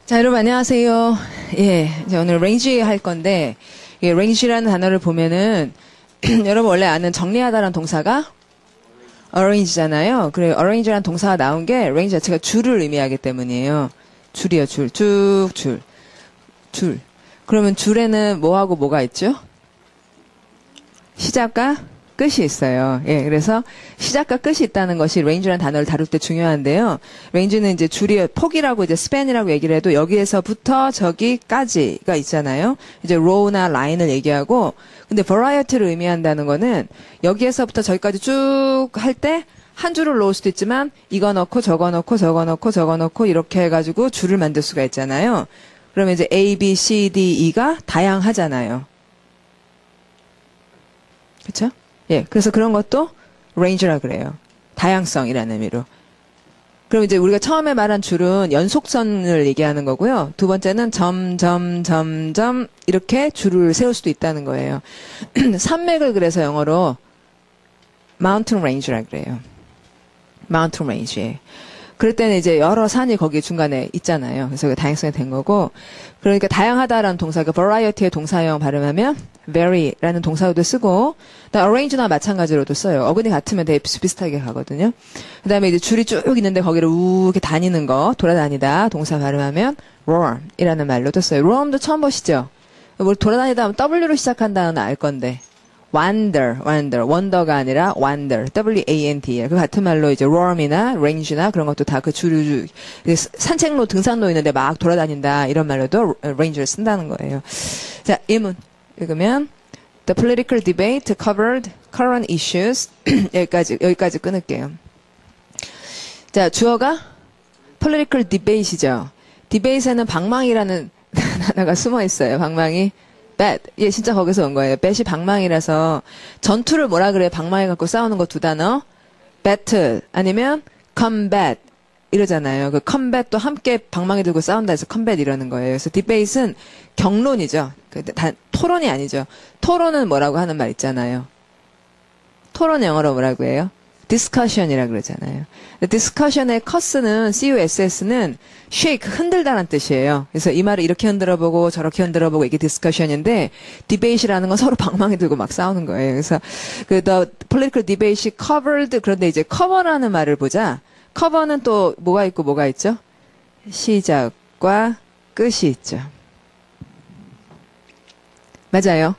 자, 여러분 안녕하세요. 예, 이제 오늘 range 할 건데, 예, range라는 단어를 보면은 여러분 원래 아는 정리하다라는 동사가 arrange잖아요. 그래, arrange라는 동사가 나온 게 range 자체가 줄을 의미하기 때문이에요. 줄이요, 줄, 쭉 줄, 줄. 그러면 줄에는 뭐하고 뭐가 있죠? 시작과 끝이 있어요. 예, 그래서 시작과 끝이 있다는 것이 range라는 단어를 다룰 때 중요한데요. range는 이제 줄이 폭이라고 이제 span이라고 얘기를 해도 여기에서부터 저기까지가 있잖아요. 이제 row나 line을 얘기하고, 근데 variety를 의미한다는 거는 여기에서부터 저기까지 쭉 할 때 한 줄을 놓을 수도 있지만 이거 넣고 저거 넣고 저거 넣고 저거 넣고 이렇게 해가지고 줄을 만들 수가 있잖아요. 그러면 이제 A, B, C, D, E가 다양하잖아요. 그렇죠? 예, 그래서 그런 것도 range라 그래요. 다양성이라는 의미로. 그럼 이제 우리가 처음에 말한 줄은 연속선을 얘기하는 거고요. 두 번째는 점 이렇게 줄을 세울 수도 있다는 거예요. 산맥을 그래서 영어로 mountain range라 그래요. mountain range. 그럴 때는 이제 여러 산이 거기 중간에 있잖아요. 그래서 다양성이 된 거고. 그러니까 다양하다라는 동사가 variety의 동사형 발음하면 vary라는 동사로도 쓰고, 그다음 arrange나 마찬가지로도 써요. 어근이 같으면 되게 비슷비슷하게 가거든요. 그다음에 이제 줄이 쭉 있는데 거기를 이렇게 다니는 거, 돌아다니다 동사 발음하면 roam이라는 말로도 써요. roam도 처음 보시죠? 뭘 돌아다니다 하면 W로 시작한다는 알 건데. wander가 아니라 wander, W-A-N-D. 그 같은 말로 이제 roam이나 range나 그런 것도 다 그 줄, 산책로, 등산로 있는데 막 돌아다닌다 이런 말로도 range를 쓴다는 거예요. 자, 예문 읽으면 The political debate covered current issues. 여기까지 끊을게요. 자, 주어가 political debate이죠. debate에는 방망이라는 단어가 숨어 있어요. 방망이. bet. 예, 진짜 거기서 온 거예요. bet이 방망이라서 전투를 뭐라 그래요? 방망이 갖고 싸우는 거 두 단어. battle 아니면 combat 이러잖아요. 그 combat도 함께 방망이 들고 싸운다 해서 combat 이러는 거예요. 그래서 debate는 경론이죠. 토론이 아니죠. 토론은 뭐라고 하는 말 있잖아요. 토론 영어로 뭐라고 해요? discussion이라 그러잖아요. discussion의 cus는 CUSS는 shake 흔들다란 뜻이에요. 그래서 이 말을 이렇게 흔들어보고 저렇게 흔들어보고 이게 discussion인데 debate이라는 건 서로 방망이 들고 막 싸우는 거예요. 그래서 그 the political debate이 covered 그런데 이제 cover라는 말을 보자. cover는 또 뭐가 있고 뭐가 있죠? 시작과 끝이 있죠. 맞아요.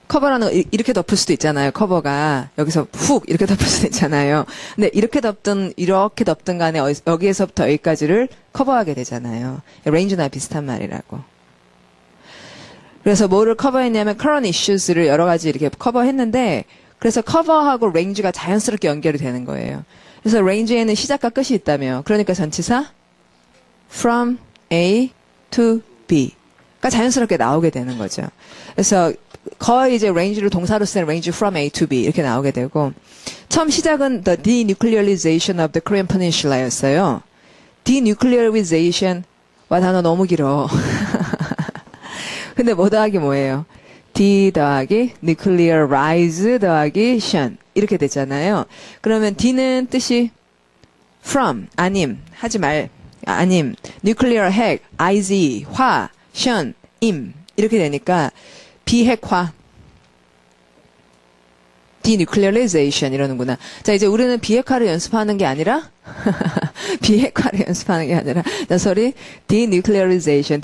커버라는 거 이렇게 덮을 수도 있잖아요. 커버가 여기서 훅 이렇게 덮을 수도 있잖아요. 근데 이렇게 덮든 간에 여기에서부터 여기까지를 커버하게 되잖아요. range나 비슷한 말이라고. 그래서 뭐를 커버했냐면 current issues를 여러 가지 이렇게 커버했는데 그래서 커버하고 range가 자연스럽게 연결이 되는 거예요. 그래서 range에는 시작과 끝이 있다며. 그러니까 전치사 from A to B가 자연스럽게 나오게 되는 거죠. 그래서 거의 이제 range를 동사로 쓰는 range from A to B 이렇게 나오게 되고 처음 시작은 the denuclearization of the Korean Peninsula였어요. denuclearization 와 단어 너무 길어. 근데 뭐 더하기 뭐예요? D 더하기 nuclearize 더하기 tion 이렇게 되잖아요. 그러면 D는 뜻이 from 아님 하지 말 아님 nuclear 핵 IZ 화 tion 임 이렇게 되니까 비핵화, denuclearization 이러는구나. 자, 이제 우리는 비핵화를 연습하는 게 아니라, 비핵화를 연습하는 게 아니라, 소리, denuclearization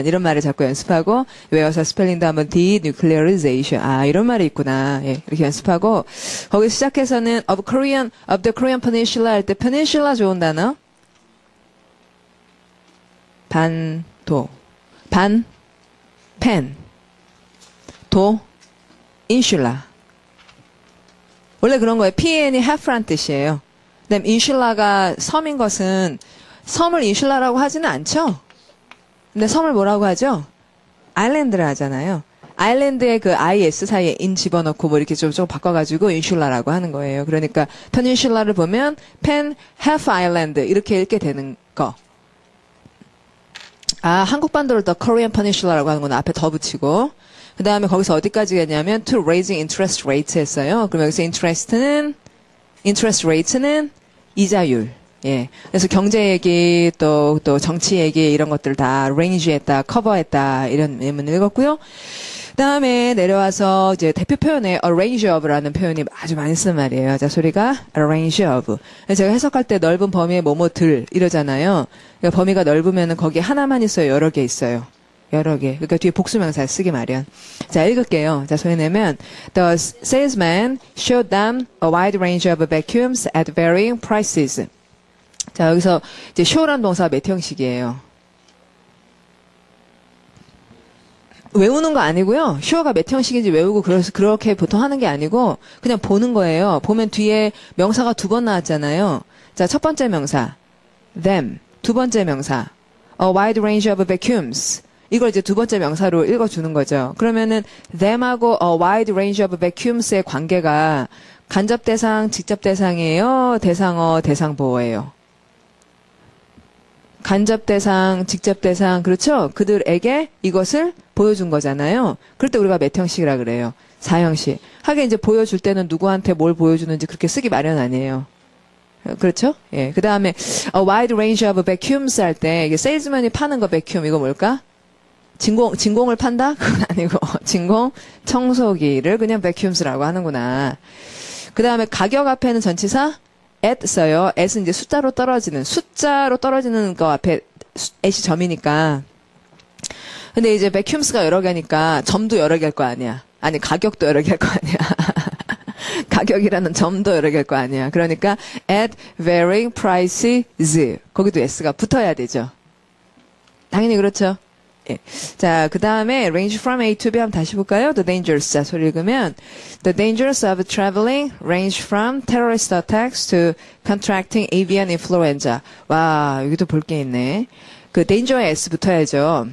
이런 말을 자꾸 연습하고, 외워서 스펠링도 한번 denuclearization. 아, 이런 말이 있구나. 예, 이렇게 연습하고, 거기 시작해서는 of the Korean Peninsula 할 때, peninsula 좋은 단어? pen. 인슐라. 원래 그런 거예요. PN이 half란 뜻이에요. 그다음 인슐라가 섬인 것은 섬을 인슐라라고 하지는 않죠. 근데 섬을 뭐라고 하죠? 아일랜드를 하잖아요. 아일랜드에 그 IS 사이에 인 집어넣고 뭐 이렇게 좀 바꿔가지고 인슐라라고 하는 거예요. 그러니까 페닌슐라를 보면 pen half island 이렇게 읽게 되는 거. 아, 한국 반도를 더 Korean Peninsula라고 하는구나. 앞에 더 붙이고. 그 다음에 거기서 어디까지 갔냐면 to raising interest rates 했어요. 그럼 여기서 interest rate는 이자율. 예. 그래서 경제 얘기, 또 정치 얘기, 이런 것들 다 range했다, 커버했다, 이런 예문을 읽었고요. 그 다음에 내려와서 이제 대표 표현에 a range of라는 표현이 아주 많이 쓰는 말이에요. 자, 소리가 a range of. 제가 해석할 때 넓은 범위의 뭐뭐들 이러잖아요. 그러니까 범위가 넓으면은 거기에 하나만 있어요? 여러 개 있어요? 여러 개. 그러니까 뒤에 복수명사 쓰기 마련. 자, 읽을게요. 자, 소리 내면 The salesman showed them a wide range of vacuums at varying prices. 자, 여기서 이제 show란 동사 몇 형식이에요? 외우는 거 아니고요. show가 몇 형식인지 외우고 그렇게 보통 하는 게 아니고 그냥 보는 거예요. 보면 뒤에 명사가 2번 나왔잖아요. 자, 첫 번째 명사 them. 두 번째 명사 a wide range of vacuums. 이걸 이제 두 번째 명사로 읽어주는 거죠. 그러면은 them하고 a wide range of vacuums의 관계가 간접 대상, 직접 대상이에요? 대상어, 대상보어예요? 간접 대상, 직접 대상, 그렇죠? 그들에게 이것을 보여준 거잖아요. 그럴 때 우리가 몇 형식이라 그래요? 4형식. 하긴 이제 보여줄 때는 누구한테 뭘 보여주는지 그렇게 쓰기 마련 아니에요. 그렇죠? 예. 그 다음에 a wide range of vacuums 할 때 이게 세일즈맨이 파는 거 vacuum 이거 뭘까? 진공을 판다? 그건 아니고 진공 청소기를 그냥 vacuums라고 하는구나. 그 다음에 가격 앞에는 전치사 at 써요. at은 이제 숫자로 떨어지는 거 앞에 at이 점이니까. 근데 이제 vacuums가 여러 개니까 점도 여러 개일 거 아니야. 아니 가격도 여러 개일 거 아니야. 가격이라는 점도 여러 개일 거 아니야. 그러니까 at varying prices 거기도 s가 붙어야 되죠. 당연히 그렇죠. 예. 자, 그 다음에 range from A to B 한번 다시 볼까요? The dangers. 자, 소리 읽으면 The dangers of traveling range from terrorist attacks to contracting avian influenza. 와, 여기도 볼 게 있네. 그 danger에 S 붙어야죠.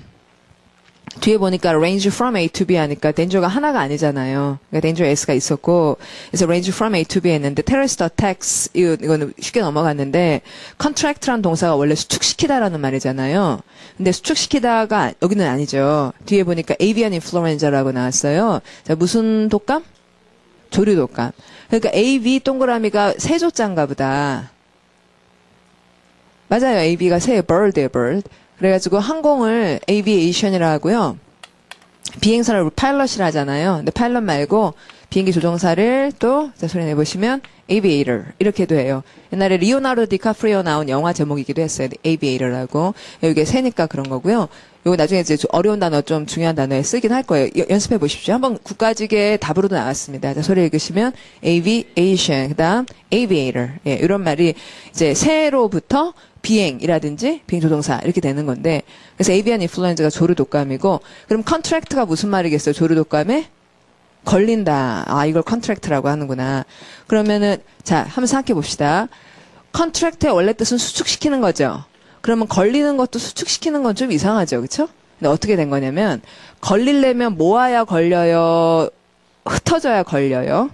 뒤에 보니까 range from A to B 하니까 danger가 하나가 아니잖아요. 그러니까 danger S가 있었고 그래서 range from A to B 했는데 terrorist attacks 이거는 쉽게 넘어갔는데 contract라는 동사가 원래 수축시키다라는 말이잖아요. 근데 수축시키다가 여기는 아니죠. 뒤에 보니까 avian influenza라고 나왔어요. 자, 무슨 독감? 조류 독감. 그러니까 AV 동그라미가 세조자인가 보다. 맞아요. AV가 새 bird예요, bird. 그래가지고 항공을 aviation이라 하고요. 비행사를 파일럿이라 하잖아요. 근데 파일럿 말고 비행기 조종사를 또 소리 내보시면 aviator 이렇게도 해요. 옛날에 리오나르도 디카프리오 나온 영화 제목이기도 했어요. aviator라고. 이게 새니까 그런 거고요. 이거 나중에 이제 어려운 단어 좀 중요한 단어에 쓰긴 할 거예요. 연습해 보십시오. 한번 국가직의 답으로도 나왔습니다. 자, 소리 읽으시면 aviation 그다음 aviator 예, 이런 말이 이제 새로부터 비행이라든지 비행조종사 이렇게 되는 건데 그래서 avian influenza가 조류 독감이고 그럼 contract가 무슨 말이겠어요? 조류 독감에 걸린다. 아, 이걸 contract라고 하는구나. 그러면은 자, 한번 생각해 봅시다. contract의 원래 뜻은 수축시키는 거죠. 그러면 걸리는 것도 수축시키는 건 좀 이상하죠. 그렇죠? 근데 어떻게 된 거냐면 걸리려면 모아야 걸려요. 흩어져야 걸려요.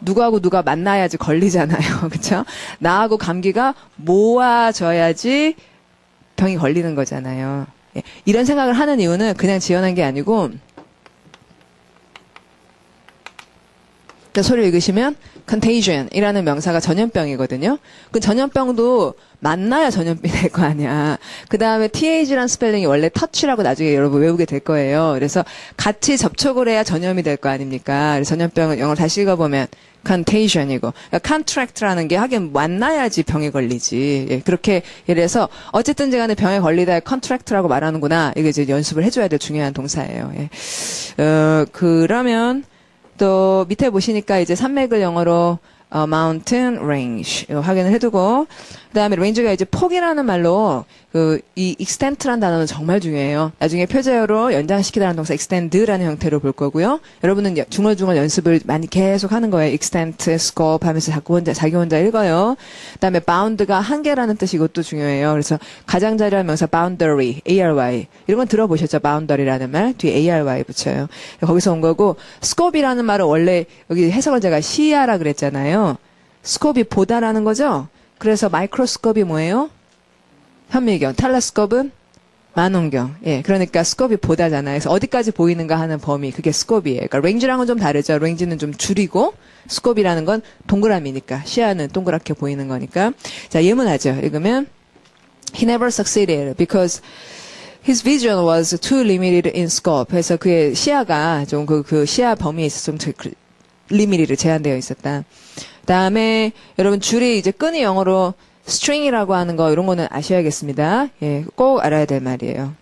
누구하고 누가 만나야지 걸리잖아요. 그렇죠? 나하고 감기가 모아져야지 병이 걸리는 거잖아요. 예. 이런 생각을 하는 이유는 그냥 지어낸 게 아니고 소리 읽으시면 contagion이라는 명사가 전염병이거든요. 그 전염병도 만나야 전염병이 될 거 아니야. 그 다음에 TH라는 스펠링이 원래 touch라고 나중에 여러분 외우게 될 거예요. 그래서 같이 접촉을 해야 전염이 될 거 아닙니까? 그래서 전염병은 영어로 다시 읽어보면 contagion이고 그러니까 contract라는 게 하긴 만나야지 병에 걸리지. 예, 그렇게 예를 들어서 어쨌든지 간에 병에 걸리다 contract라고 말하는구나. 이게 이제 연습을 해줘야 될 중요한 동사예요. 예. 그러면 또 밑에 보시니까 이제 산맥을 영어로 mountain range 이거 확인을 해두고 그다음에 range가 이제 폭이라는 말로 이 extent라는 단어는 정말 중요해요. 나중에 표제어로 연장시키다라는 동사 extend라는 형태로 볼 거고요. 여러분은 중얼중얼 연습을 많이 계속 하는 거예요. extent, scope 하면서 자기 혼자 읽어요. 그다음에 bound가 한계라는 뜻이 이것도 중요해요. 그래서 가장자리한 명사 boundary, ARY 이런 건 들어보셨죠? boundary라는 말 뒤에 ARY 붙여요. 거기서 온 거고 scope이라는 말은 원래 여기 해석을 제가 시야라 그랬잖아요. scope이 보다라는 거죠. 그래서 마이크로스코프이 뭐예요? 현미경. 텔레스코프는 만원경. 예, 그러니까 스코프이 보다잖아요. 그래서 어디까지 보이는가 하는 범위, 그게 스코프이에요. 그러니까 랭지랑은 좀 다르죠. 랭지는 좀 줄이고, 스코프이라는 건 동그라미니까, 시야는 동그랗게 보이는 거니까. 자, 예문하죠. 읽으면, He never succeeded because his vision was too limited in scope. 그래서 그의 시야가 좀 그 시야 범위에 있어서 좀 리미리를 제한되어 있었다. 다음에 여러분 줄이 이제 끈이 영어로 string이라고 하는 거 이런 거는 아셔야겠습니다. 예, 꼭 알아야 될 말이에요.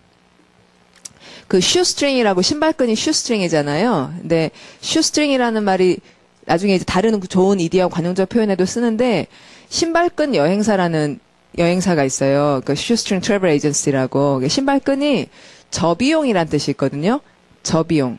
그 shoestring이라고 신발끈이 shoestring이잖아요. 근데 shoestring이라는 말이 나중에 이제 다른 좋은 이디어 관용적 표현에도 쓰는데 신발끈 여행사라는 여행사가 있어요. 그 shoestring travel agency라고 신발끈이 저비용이란 뜻이 있거든요. 저비용.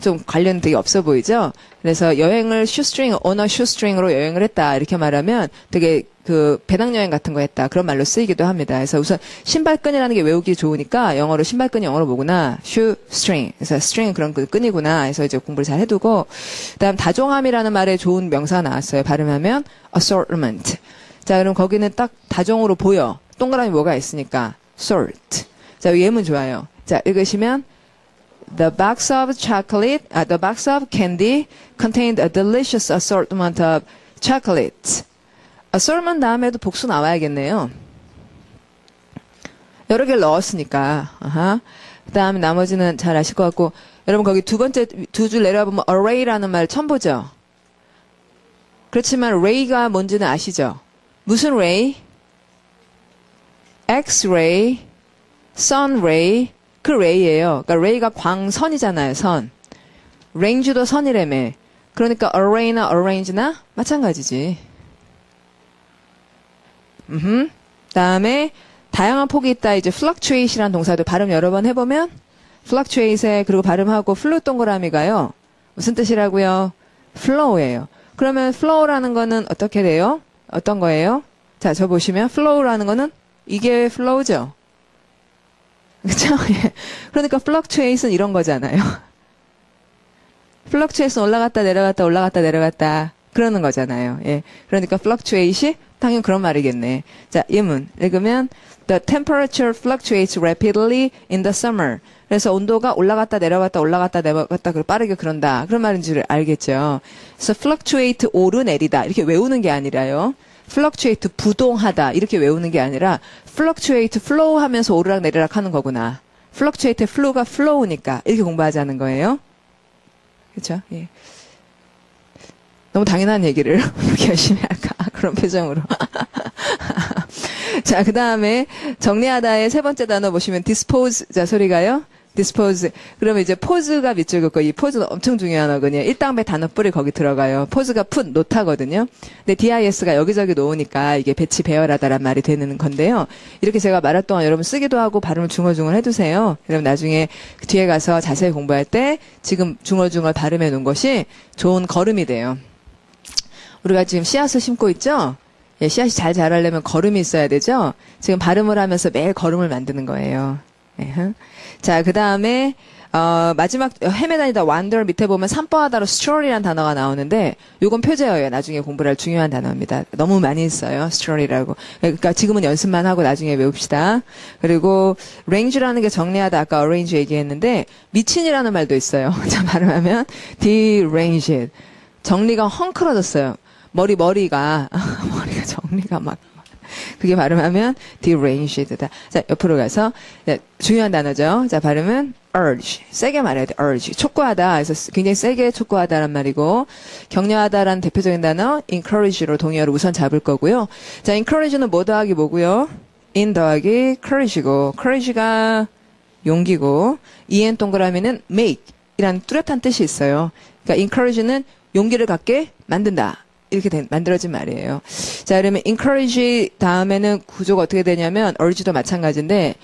좀 관련 되게 없어 보이죠? 그래서 여행을 shoestring, on a shoestring으로 여행을 했다. 이렇게 말하면 되게 그 배낭여행 같은 거 했다. 그런 말로 쓰이기도 합니다. 그래서 우선 신발끈이라는 게 외우기 좋으니까 영어로 신발끈이 영어로 뭐구나. shoestring. 그래서 string 그런 끈이구나. 해서 이제 공부를 잘 해두고 그다음 다종함이라는 말에 좋은 명사가 나왔어요. 발음하면 assortment. 자, 그럼 거기는 딱 다종으로 보여. 동그라미 뭐가 있으니까 sort. 자, 예문 좋아요. 자, 읽으시면 The box of chocolate, the box of candy contained a delicious assortment of chocolates. assortment 다음에도 복수 나와야겠네요. 여러 개를 넣었으니까. 그 다음에 나머지는 잘 아실 것 같고, 여러분 거기 두 번째 두 줄 내려보면 array라는 말 처음 보죠? 그렇지만 ray가 뭔지는 아시죠? 무슨 ray? X-ray, sun ray, 그 ray예요. 그러니까 ray가 광선이잖아요, 선. range도 선이라며. 그러니까 array나 arrange나 마찬가지지. 다음에 다양한 폭이 있다. 이제 fluctuate이라는 동사도 발음 여러 번 해보면 fluctuate에 그리고 발음하고 flu 동그라미가요. 무슨 뜻이라고요? flow예요. 그러면 flow라는 거는 어떻게 돼요? 어떤 거예요? 자, 저 보시면 flow라는 거는 이게 flow죠. 그쵸? 예. 그러니까 fluctuate은 이런 거잖아요. fluctuate은 올라갔다 내려갔다 올라갔다 내려갔다 그러는 거잖아요. 예. 그러니까 fluctuate이 당연히 그런 말이겠네. 자, 예문 읽으면 The temperature fluctuates rapidly in the summer. 그래서 온도가 올라갔다 내려갔다 올라갔다 내려갔다 빠르게 그런다. 그런 말인 줄 알겠죠. 그래서 fluctuate 오르내리다 이렇게 외우는 게 아니라요. fluctuate 부동하다 이렇게 외우는 게 아니라 fluctuate flow 하면서 오르락 내리락 하는 거구나. fluctuate flow가 flow니까 이렇게 공부하자는 거예요. 그렇죠? 예. 너무 당연한 얘기를 이렇게 열심히 할까? 그런 표정으로. 자, 그 다음에 정리하다의 세 번째 단어 보시면 dispose. 자, 소리가요. dispose. 그러면 이제 포즈가 밑줄 긋고 이 포즈는 엄청 중요한 어근이에요. 일당배 단어 뿌리 거기 들어가요. 포즈가 put, 놓다거든요. 근데 dis가 여기저기 놓으니까 이게 배치 배열하다란 말이 되는 건데요. 이렇게 제가 말할 동안 여러분 쓰기도 하고 발음을 중얼중얼 해두세요. 그럼 나중에 뒤에 가서 자세히 공부할 때 지금 중얼중얼 발음해 놓은 것이 좋은 걸음이 돼요. 우리가 지금 씨앗을 심고 있죠? 예, 씨앗이 잘 자라려면 걸음이 있어야 되죠? 지금 발음을 하면서 매일 걸음을 만드는 거예요. 예. 자, 그 다음에, 마지막, 헤매다니다 wander 밑에 보면 산보하다로 stroll이라는 단어가 나오는데, 요건 표제어예요. 나중에 공부를 할 중요한 단어입니다. 너무 많이 써요. stroll이라고. 그러니까 지금은 연습만 하고 나중에 외웁시다. 그리고 range라는 게 정리하다 아까 arrange 얘기했는데, 미친이라는 말도 있어요. 자, 발음하면 deranged. 정리가 헝클어졌어요. 머리가 정리가 막. 그게 발음하면 deranged다. 자, 옆으로 가서 네, 중요한 단어죠. 자, 발음은 urge. 세게 말해야 돼. urge. 촉구하다. 그래서 굉장히 세게 촉구하다란 말이고 격려하다라는 대표적인 단어 encourage로 동의어를 우선 잡을 거고요. 자, encourage는 뭐 더하기 뭐고요? in 더하기 courage고 courage가 용기고 en 동그라미는 make 이란 뚜렷한 뜻이 있어요. 그러니까 encourage는 용기를 갖게 만든다. 이렇게 만들어진 말이에요. 자, 그러면 encourage 다음에는 구조가 어떻게 되냐면 urge도 마찬가지인데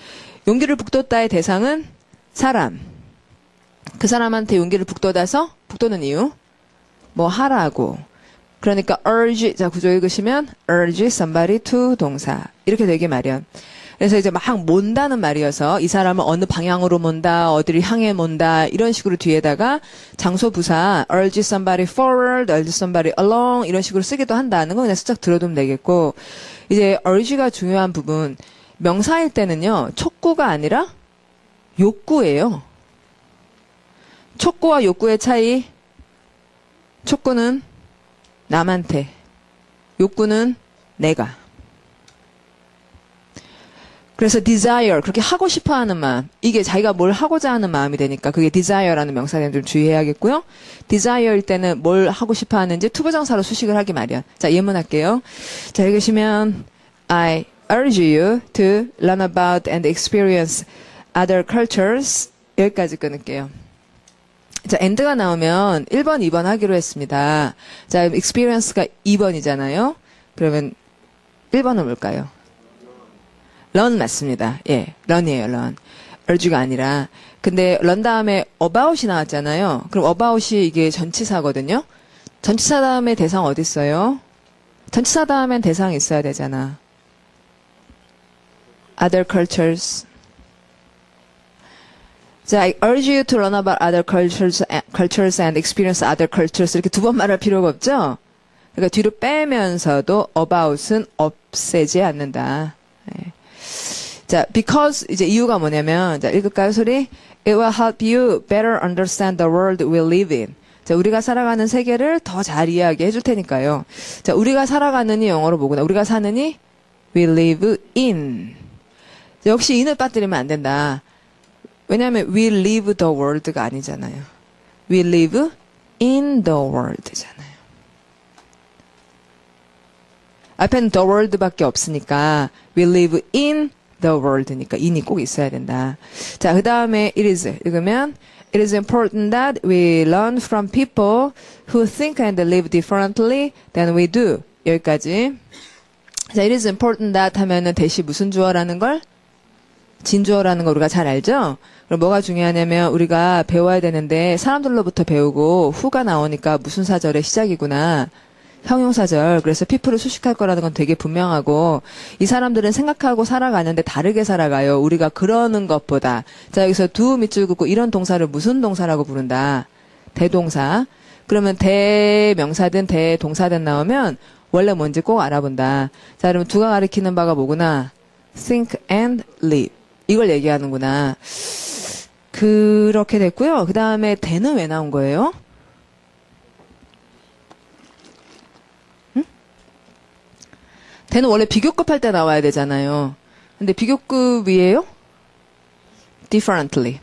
용기를 북돋다의 대상은 사람. 그 사람한테 용기를 북돋는 이유? 뭐 하라고. 그러니까 urge, 자, 구조 읽으시면 urge somebody to 동사. 이렇게 되게 마련. 그래서 이제 막 몬다는 말이어서 이 사람은 어느 방향으로 몬다, 어디를 향해 몬다 이런 식으로 뒤에다가 장소 부사 urge somebody forward, urge somebody along 이런 식으로 쓰기도 한다는 거 그냥 슬쩍 들어두면 되겠고 이제 urge가 중요한 부분 명사일 때는요 촉구가 아니라 욕구예요. 촉구와 욕구의 차이. 촉구는 남한테, 욕구는 내가. 그래서 desire, 그렇게 하고 싶어 하는 마음. 이게 자기가 뭘 하고자 하는 마음이 되니까 그게 desire라는 명사에 좀 주의해야겠고요. desire일 때는 뭘 하고 싶어 하는지 투부정사로 수식을 하기 마련. 자, 예문할게요. 자, 읽으시면 I urge you to learn about and experience other cultures. 여기까지 끊을게요. 자, and가 나오면 1번, 2번 하기로 했습니다. 자, experience가 2번이잖아요. 그러면 1번은 뭘까요? learn 맞습니다. 예, learn이에요, learn. urge가 아니라. 근데 learn 다음에 about이 나왔잖아요. 그럼 about이 이게 전치사거든요. 전치사 다음에 대상 어디 있어요? 전치사 다음엔 대상이 있어야 되잖아. other cultures. 자, I urge you to learn about other cultures and experience other cultures. 이렇게 두 번 말할 필요가 없죠? 그러니까 뒤로 빼면서도 about은 없애지 않는다. 네. 자, because 이제 이유가 뭐냐면, 자, 읽을까요, 소리? It will help you better understand the world we live in. 자, 우리가 살아가는 세계를 더 잘 이해하게 해줄 테니까요. 자, 우리가 살아가는이 영어로 뭐구나. 우리가 사는이 we live in. 역시 in을 빠뜨리면 안 된다. 왜냐하면 we live the world가 아니잖아요. we live in the world잖아요. 앞에는 the world밖에 없으니까 we live in the world니까 in이 꼭 있어야 된다. 자, 그 다음에 it is 읽으면 it is important that we learn from people who think and live differently than we do. 여기까지. 자, it is important that 하면은 대시 무슨 주어라는 걸? 진주어라는 거 우리가 잘 알죠? 그럼 뭐가 중요하냐면 우리가 배워야 되는데 사람들로부터 배우고 후가 나오니까 무슨 사절의 시작이구나. 형용사절. 그래서 people을 수식할 거라는 건 되게 분명하고 이 사람들은 생각하고 살아가는데 다르게 살아가요. 우리가 그러는 것보다. 자, 여기서 do 밑줄 긋고 이런 동사를 무슨 동사라고 부른다? 대동사. 그러면 대명사든 대동사든 나오면 원래 뭔지 꼭 알아본다. 자, 그러면 두가 가리키는 바가 뭐구나? think and live. 이걸 얘기하는구나. 그렇게 됐고요. 그 다음에 대는 왜 나온 거예요? 응? 대는 원래 비교급 할 때 나와야 되잖아요. 근데 비교급이에요? differently.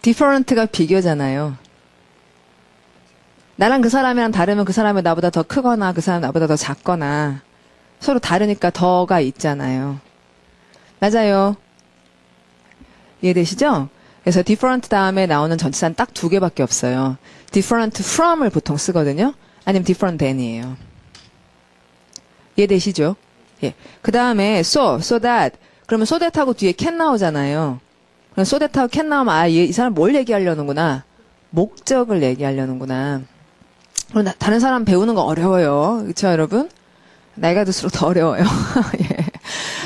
different가 비교잖아요. 나랑 그 사람이랑 다르면 그 사람이 나보다 더 크거나 그 사람이 나보다 더 작거나 서로 다르니까 더가 있잖아요. 맞아요. 이해되시죠? 그래서 different 다음에 나오는 전치사는 딱 두 개밖에 없어요. different from을 보통 쓰거든요. 아니면 different than이에요. 이해되시죠? 예. 그 다음에 so that. 그러면 so that 하고 뒤에 can 나오잖아요. 그럼 so that 하고 can 나오면 아, 이 사람 뭘 얘기하려는구나. 목적을 얘기하려는구나. 그럼 다른 사람 배우는 거 어려워요. 그렇죠, 여러분? 나이가 들수록 더 어려워요. 예.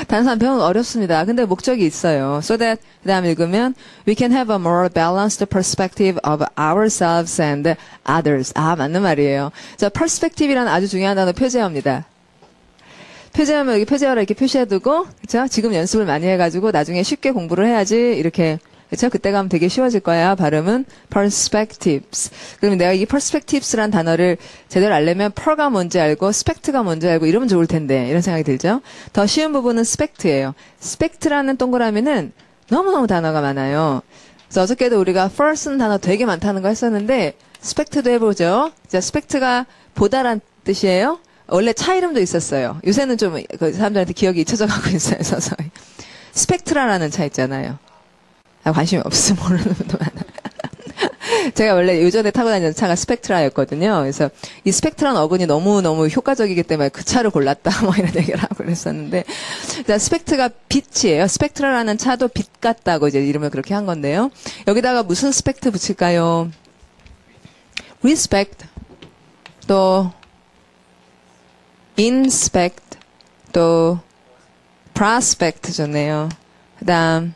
다른 사람 배우는 거 어렵습니다. 근데 목적이 있어요. So that 그 다음 읽으면 we can have a more balanced perspective of ourselves and others. 아, 맞는 말이에요. 자, perspective이라는 아주 중요한 단어 표제어입니다. 표제어면 여기 표제어를 이렇게 표시해두고, 그렇죠? 지금 연습을 많이 해가지고 나중에 쉽게 공부를 해야지 이렇게. 그렇죠? 그때 가면 되게 쉬워질 거야. 발음은 perspectives. 그러면 내가 이 perspectives라는 단어를 제대로 알려면 per가 뭔지 알고 spect가 뭔지 알고 이러면 좋을 텐데 이런 생각이 들죠. 더 쉬운 부분은 spect예요. spect라는 동그라미는 너무너무 단어가 많아요. 그래서 어저께도 우리가 first는 단어 되게 많다는 거 했었는데 spect도 해보죠. 자, spect가 보다란 뜻이에요. 원래 차 이름도 있었어요. 요새는 좀 그 사람들한테 기억이 잊혀져 가고 있어요. 서서히. 스펙트라라는 차 있잖아요. 관심이 없어 모르는 분도 많아요. 제가 원래 요전에 타고 다니는 차가 스펙트라였거든요. 그래서 이 스펙트라는 어근이 너무너무 효과적이기 때문에 그 차를 골랐다 뭐 이런 얘기를 하고 그랬었는데 자, 스펙트가 빛이에요. 스펙트라라는 차도 빛 같다고 이제 이름을 그렇게 한 건데요. 여기다가 무슨 스펙트 붙일까요? respect 또 inspect 또 prospect 좋네요. 그 다음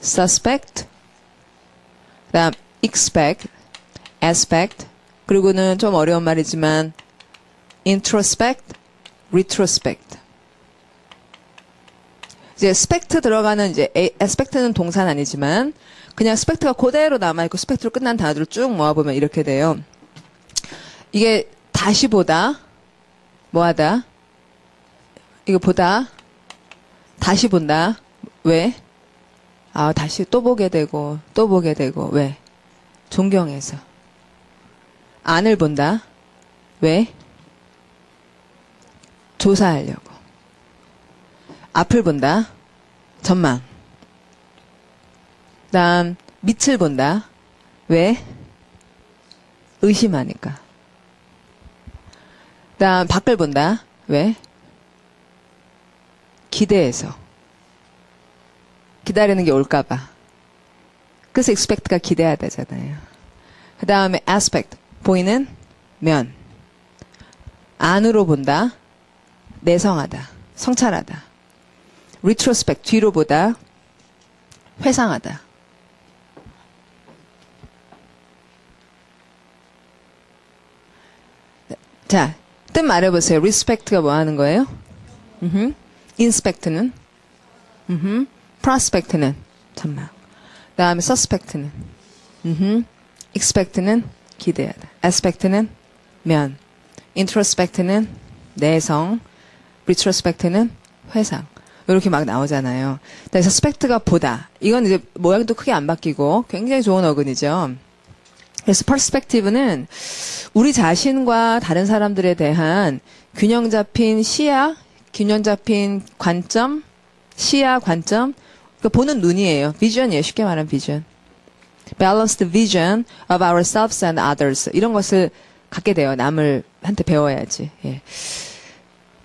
suspect, 그다음 expect, aspect, 그리고는 좀 어려운 말이지만 introspect, retrospect. 이제 spect 들어가는 이제 aspect는 동사는 아니지만 그냥 spect가 그대로 남아있고 spect로 끝난 단어들을 쭉 모아보면 이렇게 돼요. 이게 다시 보다, 뭐하다, 이거 보다, 다시 본다. 왜? 아, 다시 또 보게 되고, 또 보게 되고, 왜? 존경해서. 안을 본다. 왜? 조사하려고. 앞을 본다. 전망. 다음 밑을 본다. 왜? 의심하니까. 다음 밖을 본다. 왜? 기대해서. 기다리는 게 올까봐. 그래서 expect가 기대하다잖아요. 그 다음에 aspect. 보이는 면. 안으로 본다. 내성하다. 성찰하다. retrospect. 뒤로 보다. 회상하다. 자, 뜻 말해보세요. respect가 뭐 하는 거예요? inspect는? prospect는? 전망. 그 다음에 suspect는? expect는? 기대하다. aspect는? 면. introspect는? 내성. retrospect는? 회상. 이렇게 막 나오잖아요. 그래서 spect가 보다. 이건 이제 모양도 크게 안 바뀌고 굉장히 좋은 어근이죠. 그래서 perspective는 우리 자신과 다른 사람들에 대한 균형 잡힌 시야, 균형 잡힌 관점, 시야, 관점, 그러니까 보는 눈이에요. 비전이에요. 쉽게 말하면 비전. Balanced vision of ourselves and others. 이런 것을 갖게 돼요. 남을한테 배워야지. 예.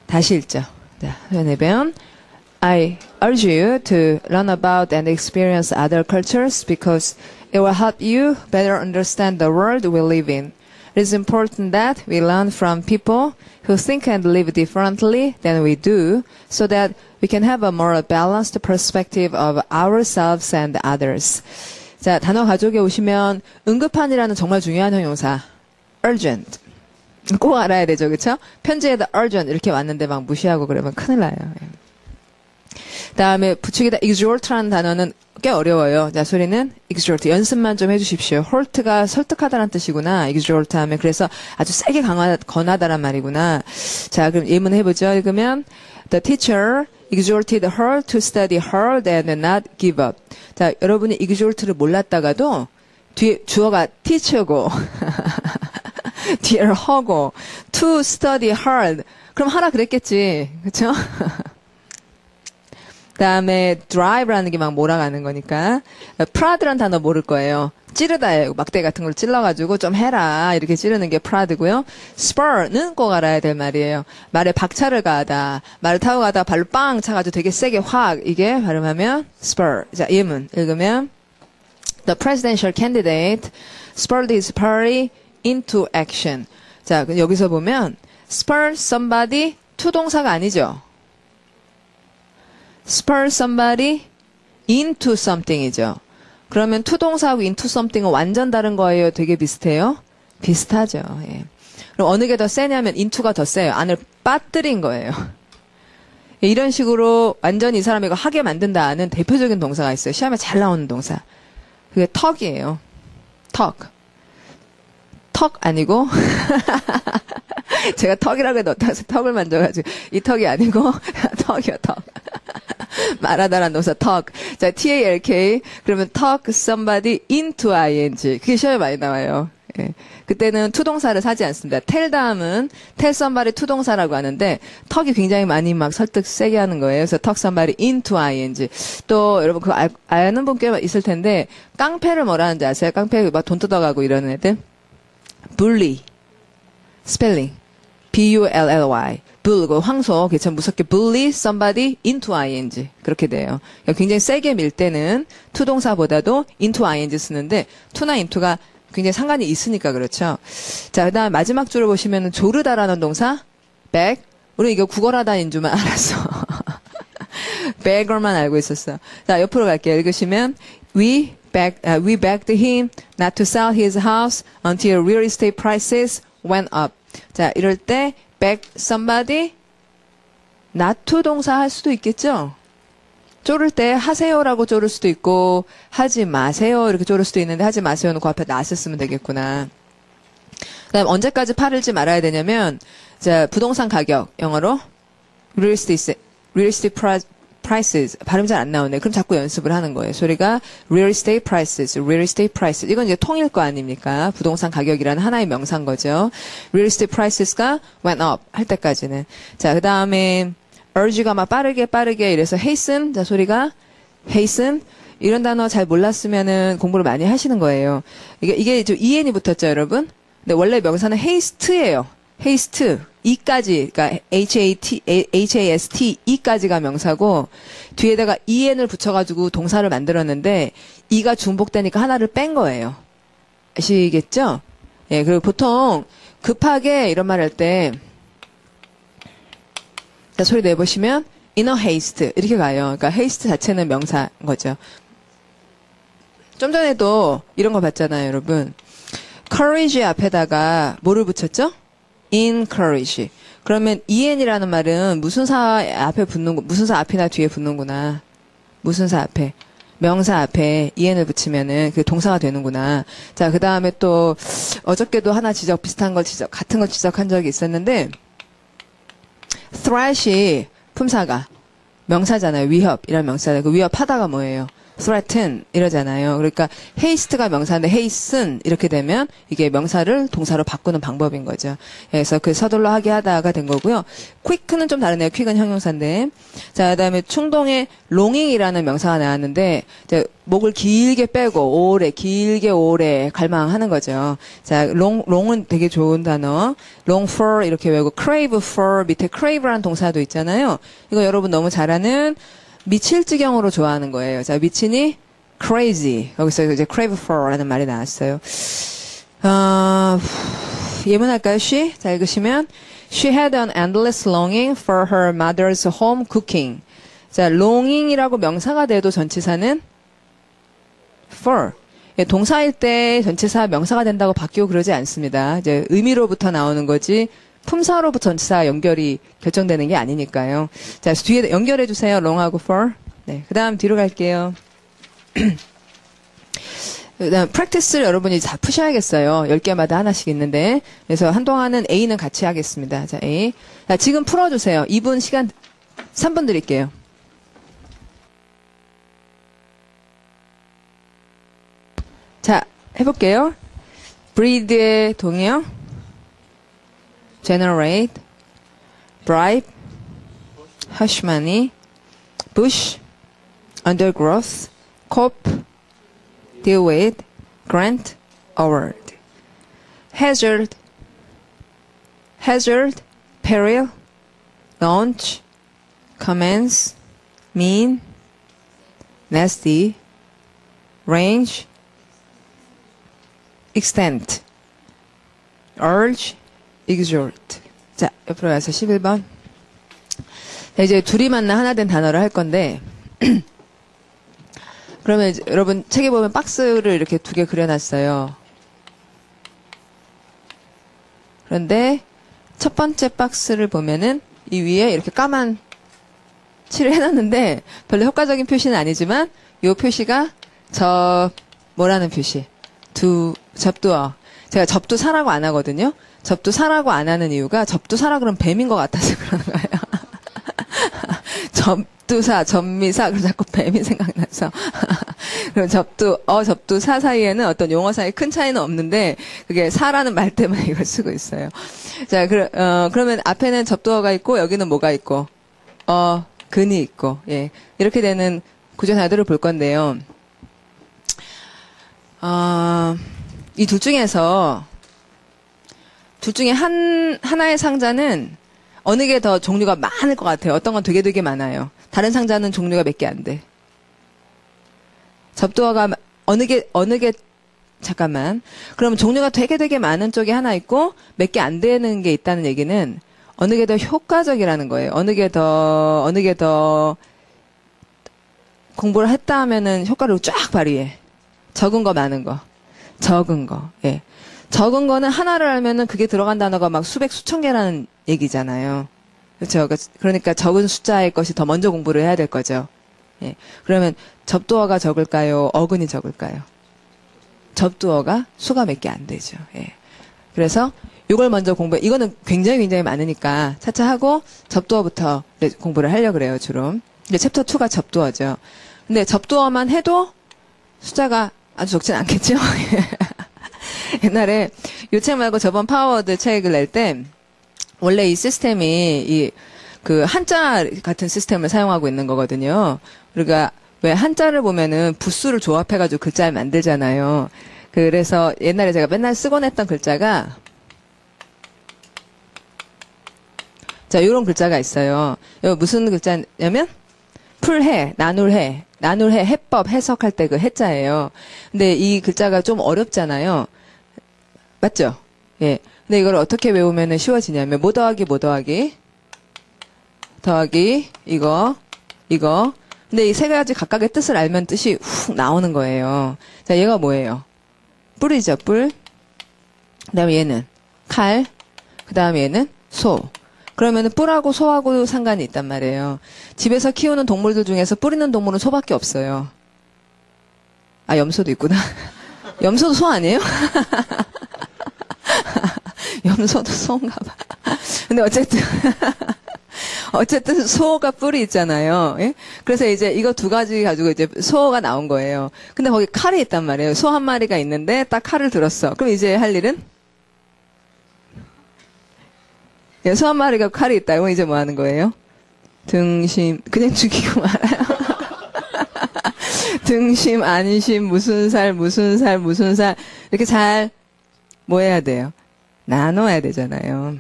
다시 읽죠. 자, 내변. I urge you to learn about and experience other cultures because it will help you better understand the world we live in. It is important that we learn from people who think and live differently than we do so that we can have a more balanced perspective of ourselves and others. 자, 단어 가족에 오시면 응급한이라는 정말 중요한 형용사. urgent. 꼭 알아야 되죠. 그렇죠? 편지에다 urgent 이렇게 왔는데 막 무시하고 그러면 큰일 나요. 다음에 부축에다 exhort라는 단어는 꽤 어려워요. 자, 소리는 exhort. 연습만 좀 해주십시오. hort가 설득하다라는 뜻이구나. exhort 하면 그래서 아주 세게 권하다란 말이구나. 자, 그럼 예문 해보죠. 읽으면 The teacher exhorted her to study hard and not give up. 자, 여러분이 exhort를 몰랐다가도 뒤에 주어가 teach고 뒤에를 허고 to study hard. 그럼 하라 그랬겠지. 그렇죠? 그다음에 drive라는 게 막 몰아가는 거니까 proud라는 단어 모를 거예요. 찌르다예요. 막대 같은 걸 찔러가지고 좀 해라 이렇게 찌르는 게 proud고요. spur는 꼭 알아야 될 말이에요. 말에 박차를 가하다. 말을 타고 가다가 발로 빵 차가지고 되게 세게 확 이게 발음하면 spur. 자, 예문 읽으면 The presidential candidate spurred his party into action. 자, 여기서 보면 spur somebody 투동사가 아니죠. spur somebody into something이죠. 그러면 투동사하고 into something은 완전 다른 거예요? 되게 비슷해요? 비슷하죠. 예. 그럼 어느 게 더 세냐면 into가 더 세요. 안을 빠뜨린 거예요. 예, 이런 식으로 완전히 이 사람이 이거 하게 만든다는 대표적인 동사가 있어요. 시험에 잘 나오는 동사. 그게 턱이에요. 턱. 턱 아니고 제가 턱이라고 해도 턱을 만져가지고 이 턱이 아니고 턱이요, 턱. 말하다란 동사 talk. 자, talk. 그러면 talk somebody into ing. 그게 시험에 많이 나와요. 예. 그때는 투동사를 사지 않습니다. tell 다음은 tell somebody 투동사라고 하는데 talk이 굉장히 많이 막 설득 세게 하는 거예요. 그래서 talk somebody into ing. 또 여러분 그거 아는 분 꽤 있을 텐데 깡패를 뭐라는지 아세요? 깡패 막 돈 뜯어가고 이러는 애들. bully. 스펠링. B-U-L-L-Y. bull, 황소, 참 무섭게 bully somebody into ing. 그렇게 돼요. 그러니까 굉장히 세게 밀 때는 투동사보다도 into ing 쓰는데 to나 into가 굉장히 상관이 있으니까 그렇죠. 자, 그 다음 마지막 줄을 보시면 조르다라는 동사 beg. 우리 이거 구걸하다인 줄만 알았어. beggar만 알고 있었어. 자, 옆으로 갈게요. 읽으시면 we begged him not to sell his house until real estate prices went up. 자, 이럴 때 beg somebody not to 동사 할 수도 있겠죠? 쪼를 때 하세요라고 쪼를 수도 있고 하지 마세요 이렇게 쪼를 수도 있는데 하지 마세요는 그 앞에 not을 쓰면 되겠구나. 그다음 언제까지 팔을지 말아야 되냐면 자 부동산 가격 영어로 real estate prices 발음 잘 안 나오네. 그럼 자꾸 연습을 하는 거예요. 소리가 real estate prices 이건 이제 통일 거 아닙니까? 부동산 가격이라는 하나의 명사인 거죠. real estate prices가 went up 할 때까지는. 자 그다음에 urge가 막 빠르게 이래서 hasten 자 소리가 hasten 이런 단어 잘 몰랐으면은 공부를 많이 하시는 거예요. 이게 좀 en이 붙었죠, 여러분? 근데 원래 명사는 haste예요. haste e까지 그러니까 hast e까지가 명사고 뒤에다가 en을 붙여가지고 동사를 만들었는데 e가 중복되니까 하나를 뺀 거예요. 아시겠죠? 예, 그리고 보통 급하게 이런 말 할 때 자, 소리 내보시면 in a haste 이렇게 가요. 그러니까 haste 자체는 명사인 거죠. 좀 전에도 이런 거 봤잖아요, 여러분. courage 앞에다가 뭐를 붙였죠? encourage. 그러면 en이라는 말은 무슨사 앞에 무슨사 앞이나 뒤에 붙는구나. 무슨사 앞에. 명사 앞에 en을 붙이면은 그 동사가 되는구나. 자, 그 다음에 또 어저께도 하나 같은 걸 지적한 적이 있었는데 thrash이 품사가 명사잖아요. 위협이라는 명사잖아요. 그 위협하다가 뭐예요? threaten 이러잖아요. 그러니까 haste가 명사인데 hasten 이렇게 되면 이게 명사를 동사로 바꾸는 방법인 거죠. 그래서 그 서둘러 하게 하다가 된 거고요. quick는 좀 다르네요. quick은 형용사인데. 자, 그다음에 충동의 longing이라는 명사가 나왔는데 이제 목을 길게 빼고 길게 오래 갈망하는 거죠. 자, long은 되게 좋은 단어. long for 이렇게 외우고 crave for 밑에 crave라는 동사도 있잖아요. 이거 여러분 너무 잘 아는 미칠 지경으로 좋아하는 거예요. 자, 미치니 crazy. 여기서 이제 crave for라는 말이 나왔어요. 예문할까요? she? 자, 읽으시면 she had an endless longing for her mother's home cooking. 자, longing이라고 명사가 돼도 전치사는 for. 예, 동사일 때 전치사 명사가 된다고 바뀌고 그러지 않습니다. 이제 의미로부터 나오는 거지. 품사로부터 전치사 연결이 결정되는 게 아니니까요. 자, 뒤에 연결해 주세요. long하고 for. 네, 그 다음 뒤로 갈게요. 그 다음 practice를 여러분이 다 푸셔야겠어요. 10개마다 하나씩 있는데. 그래서 한동안은 A는 같이 하겠습니다. 자, A. 자, 지금 풀어주세요. 2분 시간 3분 드릴게요. 자, 해볼게요. breed의 동의어. generate, bribe, hush money, bush, undergrowth, cope, deal with, grant, award. hazard, peril, launch, commence, mean, nasty, range, extent, urge, exhort. 자, 옆으로 가서 11번. 자, 이제 둘이 만나 하나 된 단어를 할 건데, 그러면 이제 여러분 책에 보면 박스를 이렇게 2개 그려놨어요. 그런데 첫 번째 박스를 보면은 이 위에 이렇게 까만 칠을 해놨는데 별로 효과적인 표시는 아니지만 이 표시가 뭐라는 표시? 접두어. 제가 접두사라고 안 하거든요. 접두사라고 안 하는 이유가 접두사라 그러면 뱀인 것 같아서 그러는 거예요. 접두사, 접미사, 그럼 자꾸 뱀이 생각나서. 그럼 접두사 사이에는 어떤 용어 사이에 큰 차이는 없는데, 그게 사라는 말 때문에 이걸 쓰고 있어요. 자, 그러면 앞에는 접두어가 있고, 여기는 뭐가 있고, 근이 있고, 예. 이렇게 되는 구조 단어들을 볼 건데요. 이 둘 중에 하나의 상자는 어느 게 더 종류가 많을 것 같아요. 어떤 건 되게 많아요. 다른 상자는 종류가 몇 개 안 돼. 접두어가 잠깐만. 그럼 종류가 되게 많은 쪽이 하나 있고 몇 개 안 되는 게 있다는 얘기는 어느 게 더 효과적이라는 거예요. 어느 게 더 공부를 했다 하면은 효과를 쫙 발휘해. 적은 거 많은 거. 적은 거. 예. 적은 거는 하나를 알면은 그게 들어간 단어가 막 수백 수천 개라는 얘기잖아요. 그렇죠. 그러니까 적은 숫자의 것이 더 먼저 공부를 해야 될 거죠. 예. 그러면 접두어가 적을까요? 어근이 적을까요? 접두어가 수가 몇 개 안 되죠. 예. 그래서 이걸 먼저 이거는 굉장히 많으니까 차차 하고 접두어부터 공부를 하려고 그래요, 주로. 이제 챕터 2가 접두어죠. 근데 접두어만 해도 숫자가 아주 적진 않겠죠? 옛날에 이 책 말고 저번 파워워드 책을 낼 때 원래 이 시스템이 그 한자 같은 시스템을 사용하고 있는 거거든요. 우리가 왜 한자를 보면은 부수를 조합해가지고 글자를 만들잖아요. 그래서 옛날에 제가 맨날 쓰곤 했던 글자가 자, 요런 글자가 있어요. 요 무슨 글자냐면 풀해, 나눌해, 해법, 해석할 때 그 해자예요. 근데 이 글자가 좀 어렵잖아요. 맞죠? 예. 근데 이걸 어떻게 외우면 쉬워지냐면 뭐 더하기 이거 근데 이 세 가지 각각의 뜻을 알면 뜻이 훅 나오는 거예요. 자, 얘가 뭐예요? 뿔이죠, 뿔. 그 다음에 얘는 칼. 그 다음에 얘는 소. 그러면은 뿔하고 소하고 상관이 있단 말이에요. 집에서 키우는 동물들 중에서 뿔 있는 동물은 소밖에 없어요. 아, 염소도 있구나. 염소도 소 아니에요? 염소도 소인가 봐. 근데 어쨌든 소가 뿔이 있잖아요. 예? 그래서 이제 이거 두 가지 가지고 이제 소가 나온 거예요. 근데 거기 칼이 있단 말이에요. 소 한 마리가 있는데 딱 칼을 들었어. 그럼 이제 할 일은? 예, 소 한 마리가 칼이 있다. 이건 이제 뭐 하는 거예요? 등심, 그냥 죽이고 말아요. 등심, 안심, 무슨 살. 이렇게 잘 뭐 해야 돼요? 나눠야 되잖아요.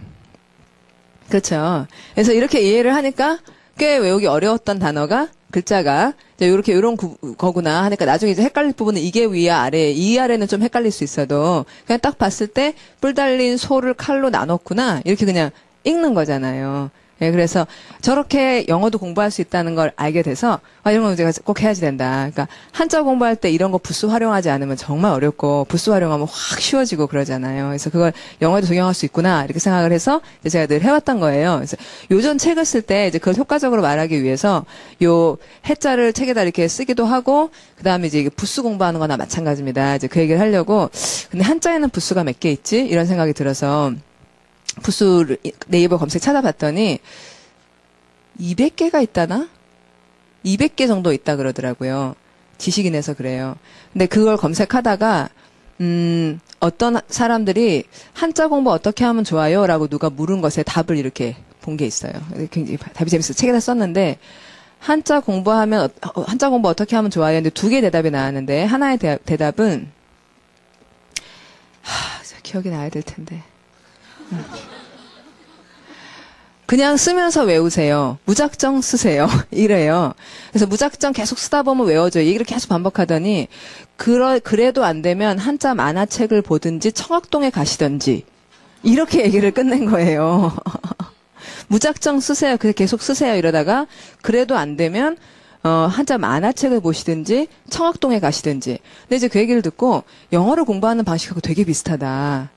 그렇죠. 그래서 이렇게 이해를 하니까 꽤 외우기 어려웠던 단어가 글자가 이제 요런 거구나 하니까 나중에 이제 헷갈릴 부분은 이게 위야 아래, 이 아래는 좀 헷갈릴 수 있어도 그냥 딱 봤을 때 뿔 달린 소를 칼로 나눴구나 이렇게 그냥 읽는 거잖아요. 예, 그래서 저렇게 영어도 공부할 수 있다는 걸 알게 돼서 이런 건 제가 꼭 해야지 된다. 그러니까 한자 공부할 때 이런 거 부수 활용하지 않으면 정말 어렵고 부수 활용하면 확 쉬워지고 그러잖아요. 그래서 그걸 영어에도 적용할 수 있구나 이렇게 생각을 해서 제가 늘 해왔던 거예요. 그래서 요전 책을 쓸 때 이제 그걸 효과적으로 말하기 위해서 요 해자를 책에다 이렇게 쓰기도 하고 그 다음에 이제 부수 공부하는 거나 마찬가지입니다. 이제 그 얘기를 하려고 근데 한자에는 부수가 몇 개 있지 이런 생각이 들어서. 부수를 네이버 검색 찾아봤더니 200개가 있다나? 200개 정도 있다 그러더라고요. 지식인에서 그래요. 근데 그걸 검색하다가 어떤 사람들이 한자 공부 어떻게 하면 좋아요? 라고 누가 물은 것에 답을 이렇게 본 게 있어요. 굉장히 답이 재밌어요. 책에다 썼는데 한자 공부 어떻게 하면 좋아요? 근데 두 개의 대답이 나왔는데 하나의 대답은 기억이 나야 될 텐데. 그냥 쓰면서 외우세요. 무작정 쓰세요. 이래요. 그래서 무작정 계속 쓰다 보면 외워져요. 얘기를 계속 반복하더니 그래도 안 되면 한자 만화책을 보든지 청학동에 가시든지 이렇게 얘기를 끝낸 거예요. 무작정 쓰세요. 그래서 계속 쓰세요. 이러다가 그래도 안 되면 한자 만화책을 보시든지 청학동에 가시든지. 근데 이제 그 얘기를 듣고 영어를 공부하는 방식하고 되게 비슷하다.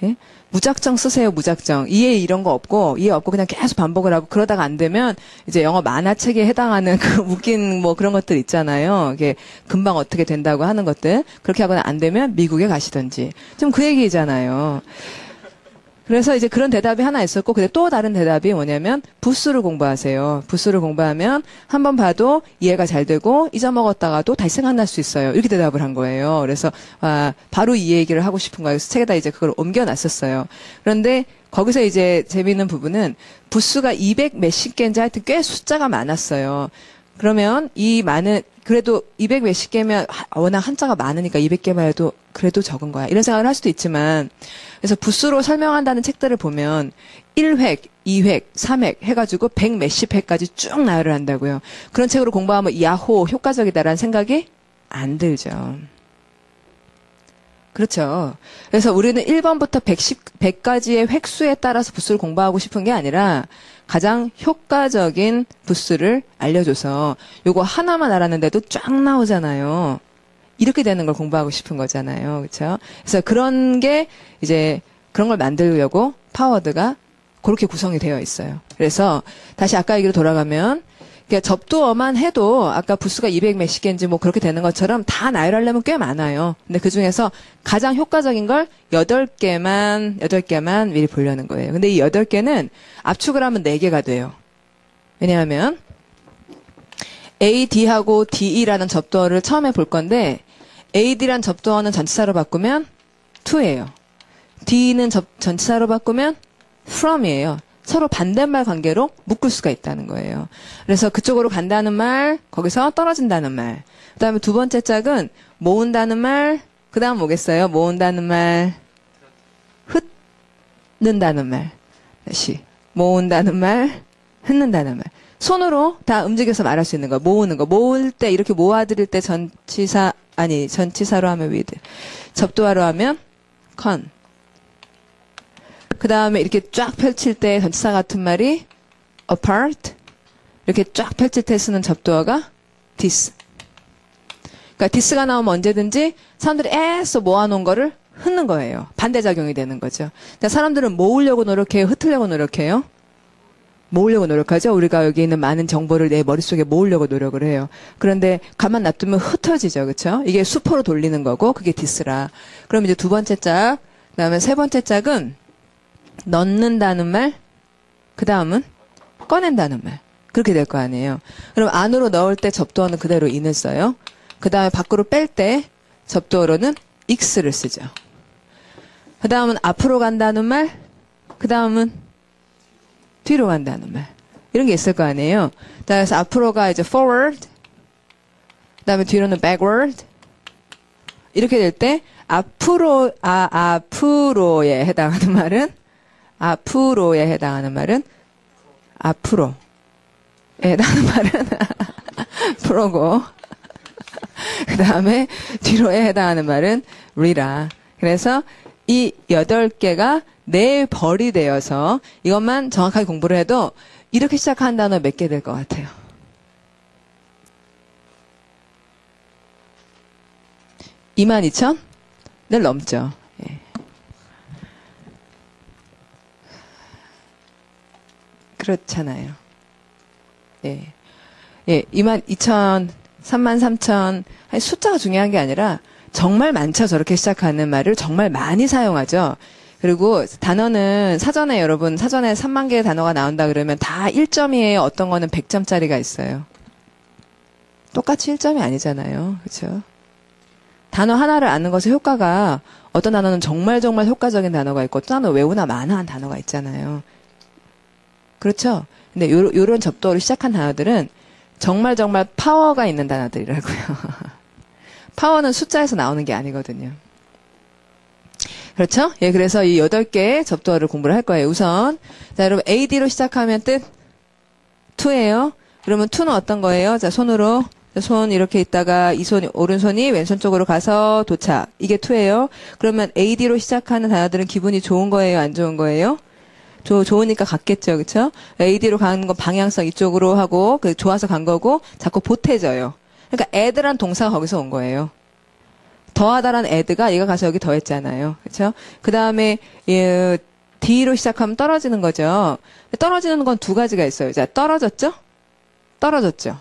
예? 무작정 쓰세요, 무작정. 이해 이런 거 없고, 이해 없고 그냥 계속 반복을 하고 그러다가 안 되면 이제 영어 만화책에 해당하는 그 웃긴 뭐 그런 것들 있잖아요. 이게 금방 어떻게 된다고 하는 것들. 그렇게 하거나 안 되면 미국에 가시든지. 좀 그 얘기잖아요. 그래서 이제 그런 대답이 하나 있었고, 근데 또 다른 대답이 뭐냐면, 부수를 공부하세요. 부수를 공부하면 한 번 봐도 이해가 잘 되고, 잊어먹었다가도 다시 생각날 수 있어요. 이렇게 대답을 한 거예요. 그래서, 바로 이 얘기를 하고 싶은 거예요. 그래서 책에다 이제 그걸 옮겨놨었어요. 그런데 거기서 이제 재미있는 부분은, 부수가 200 몇십 개인지 하여튼 꽤 숫자가 많았어요. 그러면 그래도 200 몇십 개면 워낙 한자가 많으니까 200개만 해도 그래도 적은 거야. 이런 생각을 할 수도 있지만 그래서 부수로 설명한다는 책들을 보면 1획, 2획, 3획 해가지고 100 몇십 획까지 쭉 나열을 한다고요. 그런 책으로 공부하면 야호 효과적이다라는 생각이 안 들죠. 그렇죠. 그래서 우리는 1번부터 100까지의 획수에 따라서 부수를 공부하고 싶은 게 아니라 가장 효과적인 부수를 알려줘서 요거 하나만 알았는데도 쫙 나오잖아요. 이렇게 되는 걸 공부하고 싶은 거잖아요. 그렇죠? 그래서 그런 게 이제 그런 걸 만들려고 파워워드가 그렇게 구성이 되어 있어요. 그래서 다시 아까 얘기로 돌아가면 그러니까 접두어만 해도 아까 부수가 200 몇십 개인지 뭐 그렇게 되는 것처럼 다 나열하려면 꽤 많아요. 근데 그 중에서 가장 효과적인 걸 8개만 미리 보려는 거예요. 근데 이 8개는 압축을 하면 4개가 돼요. 왜냐하면 A, D하고 DE라는 접두어를 처음에 볼 건데 AD라는 접두어는 전치사로 바꾸면 to예요. D는 전치사로 바꾸면 from이에요. 서로 반대말 관계로 묶을 수가 있다는 거예요. 그래서 그쪽으로 간다는 말, 거기서 떨어진다는 말. 그 다음에 두 번째 짝은 모은다는 말, 그 다음 뭐겠어요? 모은다는 말, 흩는다는 말. 다시. 모은다는 말, 흩는다는 말. 손으로 다 움직여서 말할 수 있는 거. 모으는 거. 모을 때, 이렇게 모아드릴 때 전치사로 하면 with. 접두하로 하면 con. 그 다음에 이렇게 쫙 펼칠 때 전치사 같은 말이 apart. 이렇게 쫙 펼칠 때 쓰는 접두어가 this. 그러니까 this가 나오면 언제든지 사람들이 애써 모아놓은 거를 흩는 거예요. 반대작용이 되는 거죠. 그러니까 사람들은 모으려고 노력해요? 흩으려고 노력해요? 모으려고 노력하죠. 우리가 여기 있는 많은 정보를 내 머릿속에 모으려고 노력을 해요. 그런데 가만 놔두면 흩어지죠. 그렇죠? 이게 수포로 돌리는 거고 그게 this라. 그럼 이제 두 번째 짝, 그다음에 세 번째 짝은 넣는다는 말, 그 다음은 꺼낸다는 말. 그렇게 될 거 아니에요. 그럼 안으로 넣을 때 접두어는 그대로 in을 써요. 그 다음에 밖으로 뺄 때 접두어로는 x를 쓰죠. 그 다음은 앞으로 간다는 말, 그 다음은 뒤로 간다는 말. 이런 게 있을 거 아니에요. 그래서 앞으로가 이제 forward, 그 다음에 뒤로는 backward. 이렇게 될 때 앞으로에 해당하는 말은 앞으로에 해당하는 말은 앞으로에 해당하는 말은 프로고 그 다음에 뒤로에 해당하는 말은 리라. 그래서 이 8개가 네 벌이 되어서 이것만 정확하게 공부를 해도 이렇게 시작한 단어 몇 개 될 것 같아요. 22,000을 넘죠. 예. 그렇잖아요. 예. 예, 22,000, 33,000. 숫자가 중요한 게 아니라 정말 많죠. 저렇게 시작하는 말을 정말 많이 사용하죠. 그리고 단어는 사전에 여러분, 사전에 3만 개의 단어가 나온다 그러면 다 1점이에요. 어떤 거는 100점짜리가 있어요. 똑같이 1점이 아니잖아요. 그렇죠? 단어 하나를 아는 것의 효과가 어떤 단어는 정말 효과적인 단어가 있고 어떤 단어는 외우나 마나한 단어가 있잖아요. 그렇죠? 근데 요런 접두어로 시작한 단어들은 정말 파워가 있는 단어들이라고요. 파워는 숫자에서 나오는 게 아니거든요. 그렇죠? 예, 그래서 이 8개의 접두어를 공부를 할 거예요. 우선 자, 여러분 AD로 시작하면 뜻 to예요. 그러면 to는 어떤 거예요? 자, 손으로 손 이렇게 있다가 이 손이 오른손이 왼손 쪽으로 가서 도착. 이게 to예요. 그러면 AD로 시작하는 단어들은 기분이 좋은 거예요, 안 좋은 거예요? 좋으니까 갔겠죠, 그렇죠? AD로 가는 건 방향성 이쪽으로 하고 좋아서 간 거고 자꾸 보태져요. 그러니까 add란 동사가 거기서 온 거예요. 더하다란 add가 얘가 가서 여기 더했잖아요, 그렇죠? 그 다음에 D로 시작하면 떨어지는 거죠. 떨어지는 건 두 가지가 있어요. 자, 떨어졌죠? 떨어졌죠.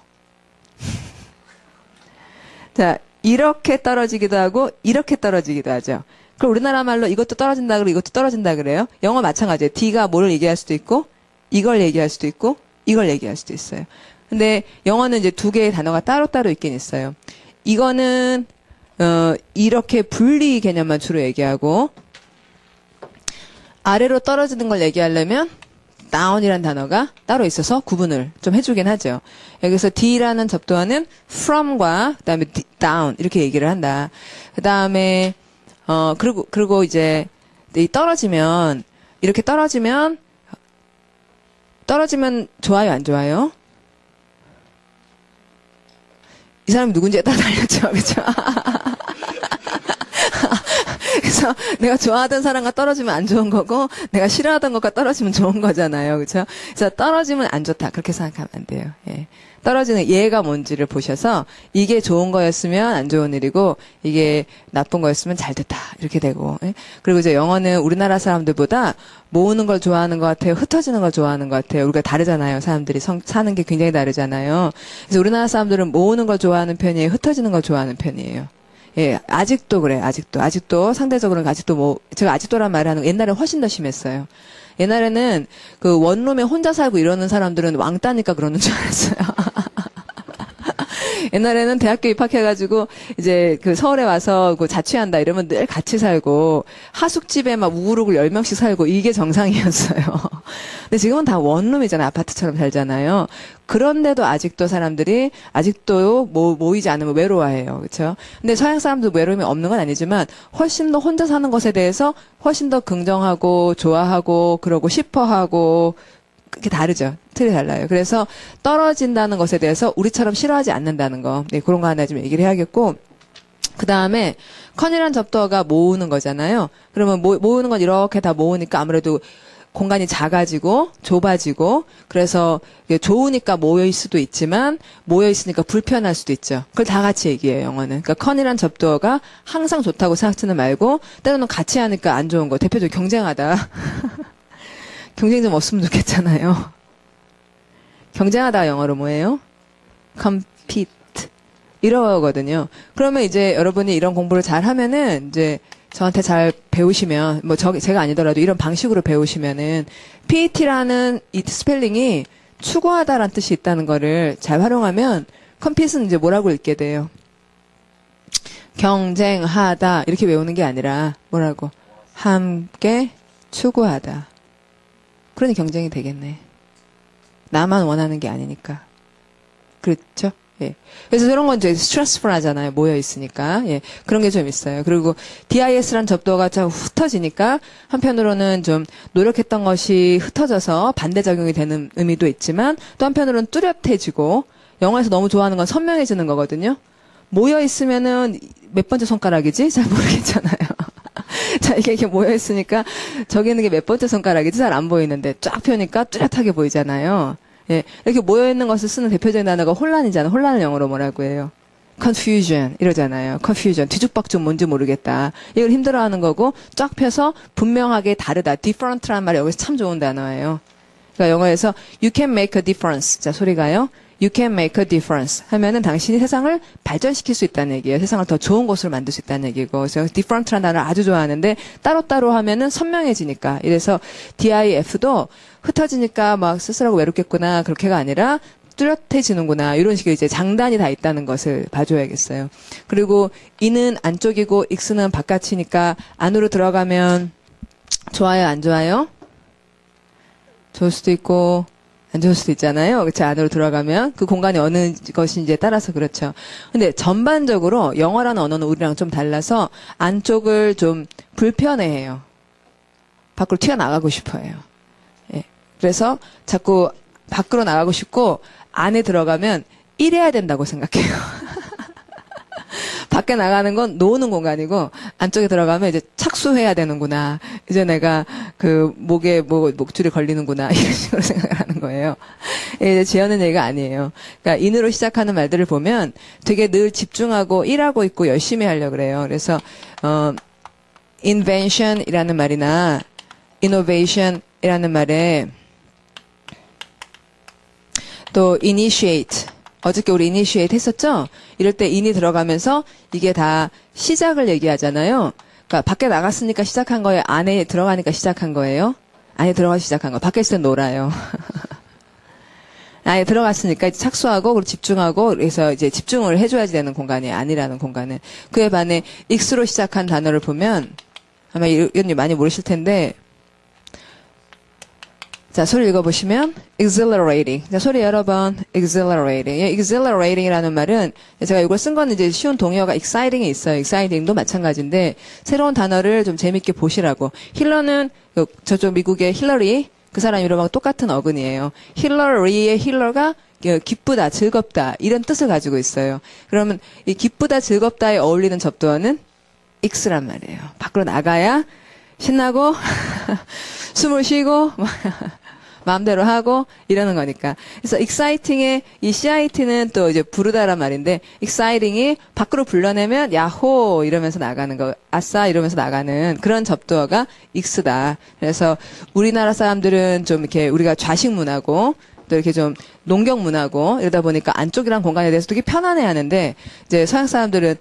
자, 이렇게 떨어지기도 하고 이렇게 떨어지기도 하죠. 그럼 우리나라 말로 이것도 떨어진다 그러고 이것도 떨어진다 그래요. 영어 마찬가지예요. D가 뭐를 얘기할 수도 있고 이걸 얘기할 수도 있고 이걸 얘기할 수도 있어요. 근데 영어는 이제 두 개의 단어가 따로따로 있긴 있어요. 이거는 이렇게 분리 개념만 주로 얘기하고 아래로 떨어지는 걸 얘기하려면 down이라는 단어가 따로 있어서 구분을 좀 해주긴 하죠. 여기서 D라는 접두어는 from과 그다음에 down 이렇게 얘기를 한다. 그다음에 그리고 이제 이 떨어지면 이렇게 떨어지면 좋아요, 안 좋아요? 이 사람이 누군지에 따라 달렸죠, 그렇죠? 그래서 내가 좋아하던 사람과 떨어지면 안 좋은 거고 내가 싫어하던 것과 떨어지면 좋은 거잖아요. 그렇죠? 그래서 떨어지면 안 좋다. 그렇게 생각하면 안 돼요. 예. 떨어지는 예가 뭔지를 보셔서 이게 좋은 거였으면 안 좋은 일이고 이게 나쁜 거였으면 잘 됐다. 이렇게 되고. 예? 그리고 이제 영어는 우리나라 사람들보다 모으는 걸 좋아하는 것 같아요. 흩어지는 걸 좋아하는 것 같아요. 우리가 다르잖아요. 사람들이 사는 게 굉장히 다르잖아요. 그래서 우리나라 사람들은 모으는 걸 좋아하는 편이에요. 흩어지는 걸 좋아하는 편이에요. 예, 아직도 그래요. 아직도 상대적으로는 아직도 제가 아직도란 말을 하는 거 옛날에 훨씬 더 심했어요. 옛날에는 그 원룸에 혼자 살고 이러는 사람들은 왕따니까 그러는 줄 알았어요. 옛날에는 대학교 입학해가지고 이제 그 서울에 와서 그 자취한다 이러면 늘 같이 살고 하숙집에 막 우르르 10명씩 살고 이게 정상이었어요. 근데 지금은 다 원룸이잖아요. 아파트처럼 살잖아요. 그런데도 아직도 사람들이 아직도 모이지 않으면 외로워해요. 그렇죠? 근데 서양 사람도 외로움이 없는 건 아니지만 훨씬 더 혼자 사는 것에 대해서 훨씬 더 긍정하고 좋아하고 그러고 싶어하고 그게 다르죠. 틀이 달라요. 그래서 떨어진다는 것에 대해서 우리처럼 싫어하지 않는다는 거. 네, 그런 거 하나 좀 얘기를 해야겠고. 그 다음에 컨이란 접두어가 모으는 거잖아요. 그러면 모으는 건 이렇게 다 모으니까 아무래도 공간이 작아지고 좁아지고 그래서 좋으니까 모여있을 수도 있지만 모여있으니까 불편할 수도 있죠. 그걸 다 같이 얘기해요. 영어는. 그러니까 컨이란 접두어가 항상 좋다고 생각지는 말고 때로는 같이 하니까 안 좋은 거. 대표적으로 경쟁하다. 경쟁 좀 없으면 좋겠잖아요. 경쟁하다 영어로 뭐예요? compete. 이러거든요. 그러면 이제 여러분이 이런 공부를 잘 하면은 이제 저한테 잘 배우시면 제가 아니더라도 이런 방식으로 배우시면은 PET라는 이 스펠링이 추구하다라는 뜻이 있다는 거를 잘 활용하면 compete는 이제 뭐라고 읽게 돼요? 경쟁하다 이렇게 외우는 게 아니라 뭐라고? 함께 추구하다. 그러니 경쟁이 되겠네. 나만 원하는 게 아니니까. 그렇죠? 예. 그래서 그런 건 이제 스트레스풀 하잖아요. 모여있으니까. 예. 그런 게 좀 있어요. 그리고 DIS란 접두어가 좀 흩어지니까 한편으로는 좀 노력했던 것이 흩어져서 반대작용이 되는 의미도 있지만 또 한편으로는 뚜렷해지고 영어에서 너무 좋아하는 건 선명해지는 거거든요. 모여있으면은 몇 번째 손가락이지? 잘 모르겠잖아요. 자, 이게 모여있으니까 저기 있는 게 몇 번째 손가락이지? 잘 안 보이는데 쫙 펴니까 뚜렷하게 보이잖아요. 예. 이렇게 모여있는 것을 쓰는 대표적인 단어가 혼란이잖아요. 혼란을 영어로 뭐라고 해요? confusion 이러잖아요. confusion. 뒤죽박죽 뭔지 모르겠다. 이걸 힘들어하는 거고 쫙 펴서 분명하게 다르다. different라는 말이 여기서 참 좋은 단어예요. 그러니까 영어에서 you can make a difference. 자, 소리가요. You can make a difference 하면은 당신이 세상을 발전시킬 수 있다는 얘기예요. 세상을 더 좋은 곳으로 만들 수 있다는 얘기고. 그래서 different라는 단어를 아주 좋아하는데 따로따로 하면은 선명해지니까. 이래서 DIF도 흩어지니까 막 쓸쓸하고 외롭겠구나. 그렇게가 아니라 뚜렷해지는구나. 이런 식의 이제 장단이 다 있다는 것을 봐줘야겠어요. 그리고 이는 안쪽이고 x는 바깥이니까 안으로 들어가면 좋아요, 안 좋아요? 좋을 수도 있고 안 좋을 수도 있잖아요. 그렇죠? 안으로 들어가면 그 공간이 어느 것인지에 따라서 그렇죠. 근데 전반적으로 영어라는 언어는 우리랑 좀 달라서 안쪽을 좀 불편해해요. 밖으로 튀어나가고 싶어해요. 예. 그래서 자꾸 밖으로 나가고 싶고 안에 들어가면 이래야 된다고 생각해요. 밖에 나가는 건 노는 공간이고 안쪽에 들어가면 이제 착수해야 되는구나. 이제 내가 그 목에 목줄이 걸리는구나. 이런 식으로 생각을 하는 거예요. 이제 지어낸 얘기가 아니에요. 그러니까 인으로 시작하는 말들을 보면 되게 늘 집중하고 일하고 있고 열심히 하려고 그래요. 그래서 invention이라는 말이나 innovation이라는 말에 또 initiate 어저께 우리 initiate 했었죠? 이럴 때 in이 들어가면서 이게 다 시작을 얘기하잖아요. 그러니까 밖에 나갔으니까 시작한 거예요. 안에 들어가니까 시작한 거예요. 안에 들어가서 시작한 거. 밖에 있을 땐 놀아요. 안에 들어갔으니까 이제 착수하고 그리고 집중하고 그래서 이제 집중을 해줘야지 되는 공간이 아니라는 공간은. 그에 반해 x로 시작한 단어를 보면 아마 이런 일 많이 모르실 텐데 자, 소리 읽어보시면 exhilarating. 자, 소리 여러 번 exhilarating. 예, exhilarating이라는 말은 제가 이걸 쓴 건 이제 쉬운 동의어가 exciting이 있어요. exciting도 마찬가지인데 새로운 단어를 좀 재밌게 보시라고. 힐러는 저쪽 미국의 힐러리 그 사람 이름하고 똑같은 어근이에요. 힐러리의 힐러가 기쁘다, 즐겁다 이런 뜻을 가지고 있어요. 그러면 이 기쁘다, 즐겁다에 어울리는 접두어는 익스란 말이에요. 밖으로 나가야 신나고 숨을 쉬고 마음대로 하고 이러는 거니까. 그래서 exciting의 이 CIT는 또 이제 부르다란 말인데 exciting이 밖으로 불러내면 야호 이러면서 나가는 거, 아싸 이러면서 나가는 그런 접두어가 익스다. 그래서 우리나라 사람들은 좀 이렇게 우리가 좌식 문화고 또 이렇게 좀 농경 문화고 이러다 보니까 안쪽이란 공간에 대해서 되게 편안해 하는데 이제 서양 사람들은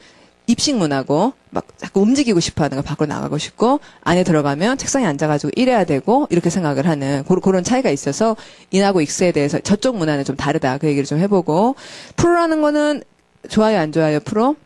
입식 문화고 막 자꾸 움직이고 싶어 하는 거 밖으로 나가고 싶고 안에 들어가면 책상에 앉아가지고 일해야 되고 이렇게 생각을 하는 그런 차이가 있어서 인하고 익스에 대해서 저쪽 문화는 좀 다르다 그 얘기를 좀 해보고 프로라는 거는 좋아요 안 좋아요 프로?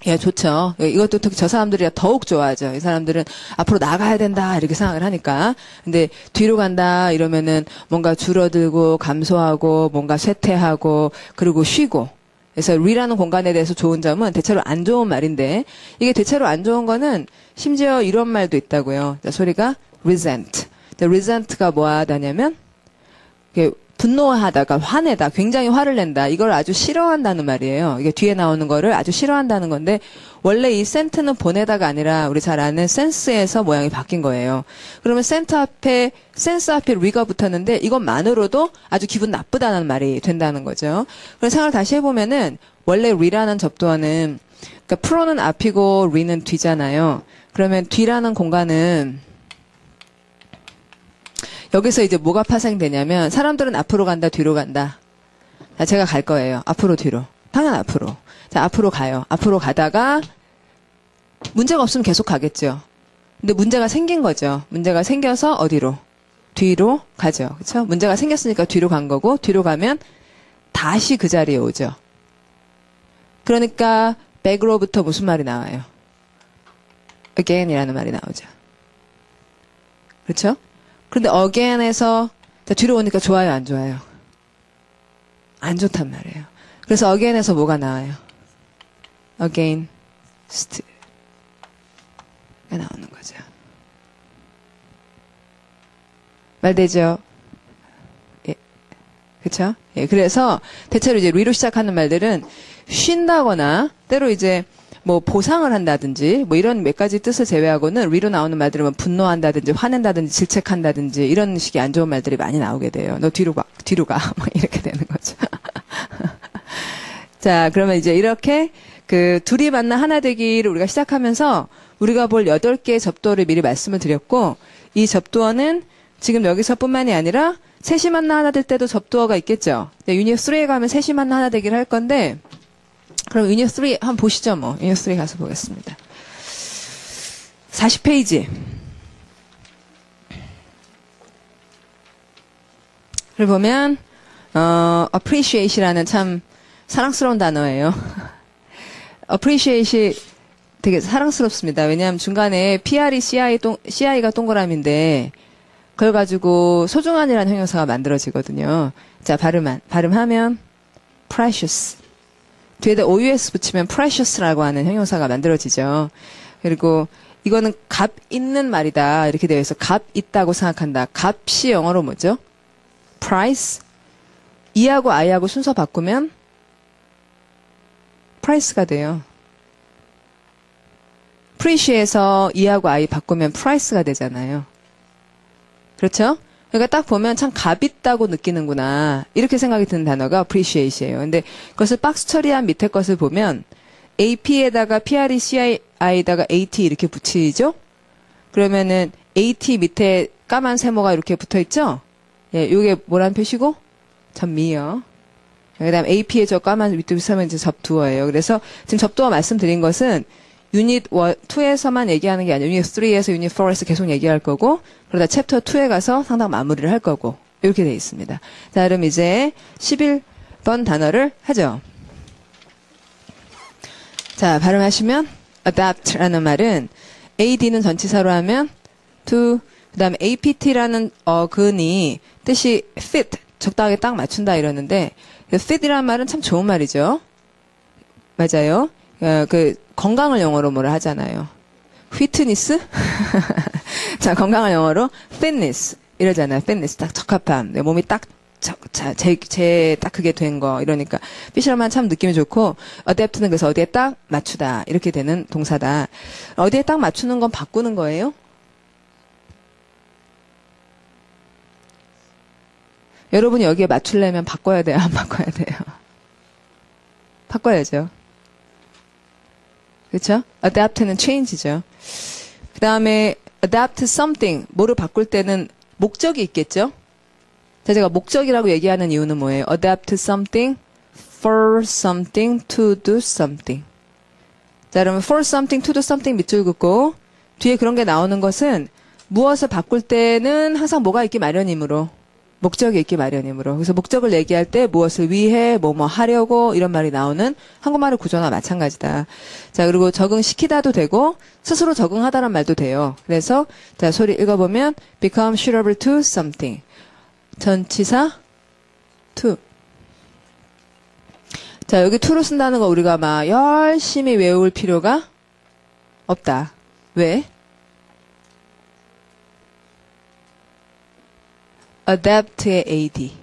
예, 좋죠. 이것도 특히 저 사람들이 더욱 좋아하죠. 이 사람들은 앞으로 나가야 된다, 이렇게 생각을 하니까. 근데 뒤로 간다, 이러면은 뭔가 줄어들고, 감소하고, 뭔가 쇠퇴하고, 그리고 쉬고. 그래서 re라는 공간에 대해서 좋은 점은 대체로 안 좋은 말인데, 이게 대체로 안 좋은 거는 심지어 이런 말도 있다고요. 자, 소리가 resent. resent가 뭐 하다냐면, 분노하다가 화내다, 굉장히 화를 낸다. 이걸 아주 싫어한다는 말이에요. 이게 뒤에 나오는 거를 아주 싫어한다는 건데 원래 이 센트는 보내다가 아니라 우리 잘 아는 센스에서 모양이 바뀐 거예요. 그러면 센스 앞에 리가 붙었는데 이것만으로도 아주 기분 나쁘다는 말이 된다는 거죠. 그래서 생각을 다시 해보면은 원래 리라는 접두어는 그러니까 프로는 앞이고 리는 뒤잖아요. 그러면 뒤라는 공간은 여기서 이제 뭐가 파생되냐면 사람들은 앞으로 간다, 뒤로 간다. 자, 제가 갈 거예요. 앞으로, 뒤로. 당연 앞으로. 자, 앞으로 가요. 앞으로 가다가 문제가 없으면 계속 가겠죠. 근데 문제가 생긴 거죠. 문제가 생겨서 어디로? 뒤로 가죠. 그렇죠? 문제가 생겼으니까 뒤로 간 거고 뒤로 가면 다시 그 자리에 오죠. 그러니까 back로부터 무슨 말이 나와요? again이라는 말이 나오죠. 그렇죠? 그런데 again에서 뒤로 오니까 좋아요, 안 좋아요? 안 좋단 말이에요. 그래서 again에서 뭐가 나와요? against가 나오는 거죠. 말되죠? 예. 그쵸? 예. 그래서 대체로 이제 re로 시작하는 말들은 쉰다거나 때로 이제 뭐 보상을 한다든지 뭐 이런 몇 가지 뜻을 제외하고는 리로 나오는 말들은 뭐 분노한다든지 화낸다든지 질책한다든지 이런 식의 안 좋은 말들이 많이 나오게 돼요. 너 뒤로 가 막 이렇게 되는 거죠. 자, 그러면 이제 이렇게 그 둘이 만나 하나 되기를 우리가 시작하면서 우리가 볼 8개의 접두어를 미리 말씀을 드렸고 이 접두어는 지금 여기서뿐만이 아니라 셋이 만나 하나 될 때도 접두어가 있겠죠. 유닛 3에 가면 셋이 만나 하나 되기를 할 건데 그럼 유닛 3 한번 보시죠, 뭐. 유닛 3 가서 보겠습니다. 40페이지. 를 보면, appreciate이라는 참 사랑스러운 단어예요. appreciate이 되게 사랑스럽습니다. 왜냐하면 중간에 PR이 CI가 동그라미인데, 그걸 가지고 소중한이라는 형용사가 만들어지거든요. 자, 발음하면, precious. 뒤에다 OUS 붙이면 precious라고 하는 형용사가 만들어지죠. 그리고 이거는 값 있는 말이다. 이렇게 되어 있어. 값 있다고 생각한다. 값이 영어로 뭐죠? price. E하고 I하고 순서 바꾸면 price가 돼요. appreciate에서 E하고 I 바꾸면 price가 되잖아요. 그렇죠? 그러니까 딱 보면 참 값 있다고 느끼는구나. 이렇게 생각이 드는 단어가 appreciate이에요. 근데 그것을 박스 처리한 밑에 것을 보면 AP에다가 PRECI에다가 AT 이렇게 붙이죠? 그러면은 AT 밑에 까만 세모가 이렇게 붙어 있죠? 예, 요게 뭐라는 표시고? 전미요. 그 다음 AP에 저 까만 밑에 붙으면 이제 접두어예요. 그래서 지금 접두어 말씀드린 것은 유닛 2에서만 얘기하는 게 아니라 유닛 3에서 유닛 4에서 계속 얘기할 거고 그러다 챕터 2에 가서 상당 마무리를 할 거고 이렇게 돼 있습니다. 자, 그럼 이제 11번 단어를 하죠. 자, 발음하시면 adapt라는 말은 AD는 전치사로 하면 to 그다음에 APT라는 어근이 뜻이 fit 적당하게 딱 맞춘다 이러는데 fit이라는 말은 참 좋은 말이죠. 맞아요. 그 건강을 영어로 뭐라 하잖아요. 휘트니스? 자, 건강을 영어로 fitness 이러잖아요. fitness 딱 적합함. 내 몸이 딱 딱 그게 된 거. 이러니까, fisherman 참 느낌이 좋고, adapt는 그래서 어디에 딱 맞추다. 이렇게 되는 동사다. 어디에 딱 맞추는 건 바꾸는 거예요? 여러분이 여기에 맞추려면 바꿔야 돼요? 안 바꿔야 돼요? 바꿔야죠. 그렇죠? adapt는 change죠. 그 다음에 adapt something, 뭐를 바꿀 때는 목적이 있겠죠? 자, 제가 목적이라고 얘기하는 이유는 뭐예요? adapt something for something to do something. 자, 그러면 for something to do something 밑줄 긋고 뒤에 그런 게 나오는 것은 무엇을 바꿀 때는 항상 뭐가 있기 마련이므로 목적이 있기 마련이므로. 그래서 목적을 얘기할 때 무엇을 위해, 뭐 하려고 이런 말이 나오는 한국말의 구조나 마찬가지다. 자, 그리고 적응시키다도 되고 스스로 적응하다란 말도 돼요. 그래서 자, 소리 읽어보면 become suitable to something. 전치사 to. 자, 여기 to로 쓴다는 거 우리가 막 열심히 외울 필요가 없다. 왜? adapt의 AD.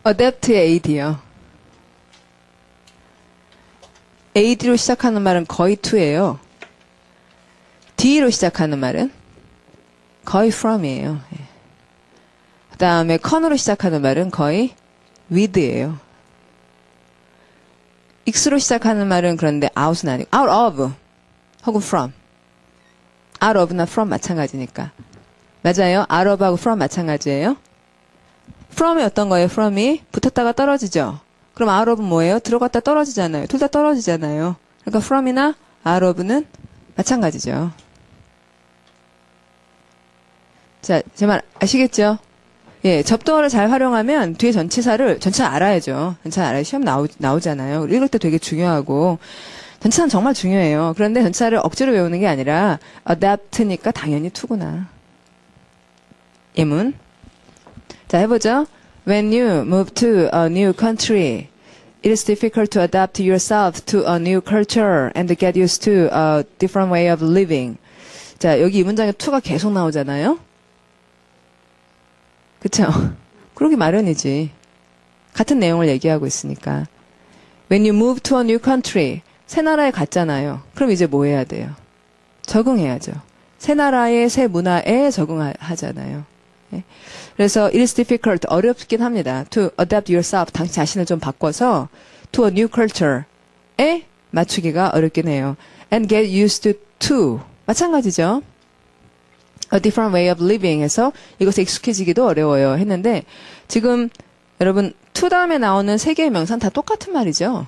adapt의 AD요. AD로 시작하는 말은 거의 to예요. D로 시작하는 말은 거의 from이에요. 그 다음에 con으로 시작하는 말은 거의 with예요. x로 시작하는 말은 그런데 out은 아니고 out of 혹은 from. out of나 from 마찬가지니까. 맞아요. out of하고 from 마찬가지예요. from이 어떤 거예요? from이 붙었다가 떨어지죠. 그럼 out of는 뭐예요? 들어갔다 떨어지잖아요. 둘 다 떨어지잖아요. 그러니까 from이나 out of는 마찬가지죠. 자, 제 말 아시겠죠? 예, 접두어를 잘 활용하면 뒤에 전치사 알아야죠. 전치사 알아야 시험 나오잖아요. 읽을 때 되게 중요하고. 전치사는 정말 중요해요. 그런데 전치사를 억지로 외우는 게 아니라 adapt니까 당연히 to구나. 예문. 자, 해보죠. When you move to a new country, it is difficult to adapt yourself to a new culture and get used to a different way of living. 자, 여기 이 문장에 to가 계속 나오잖아요. 그쵸? 그러기 마련이지. 같은 내용을 얘기하고 있으니까. When you move to a new country, 새 나라에 갔잖아요. 그럼 이제 뭐 해야 돼요? 적응해야죠. 새 나라의 새 문화에 적응하잖아요. 예. 그래서 it is difficult, 어렵긴 합니다. To adapt yourself, 당신 자신을 좀 바꿔서 to a new culture에 맞추기가 어렵긴 해요. And get used to, 마찬가지죠. A different way of living 해서 이것에 익숙해지기도 어려워요 했는데 지금 여러분 to 다음에 나오는 세 개의 명사는 다 똑같은 말이죠.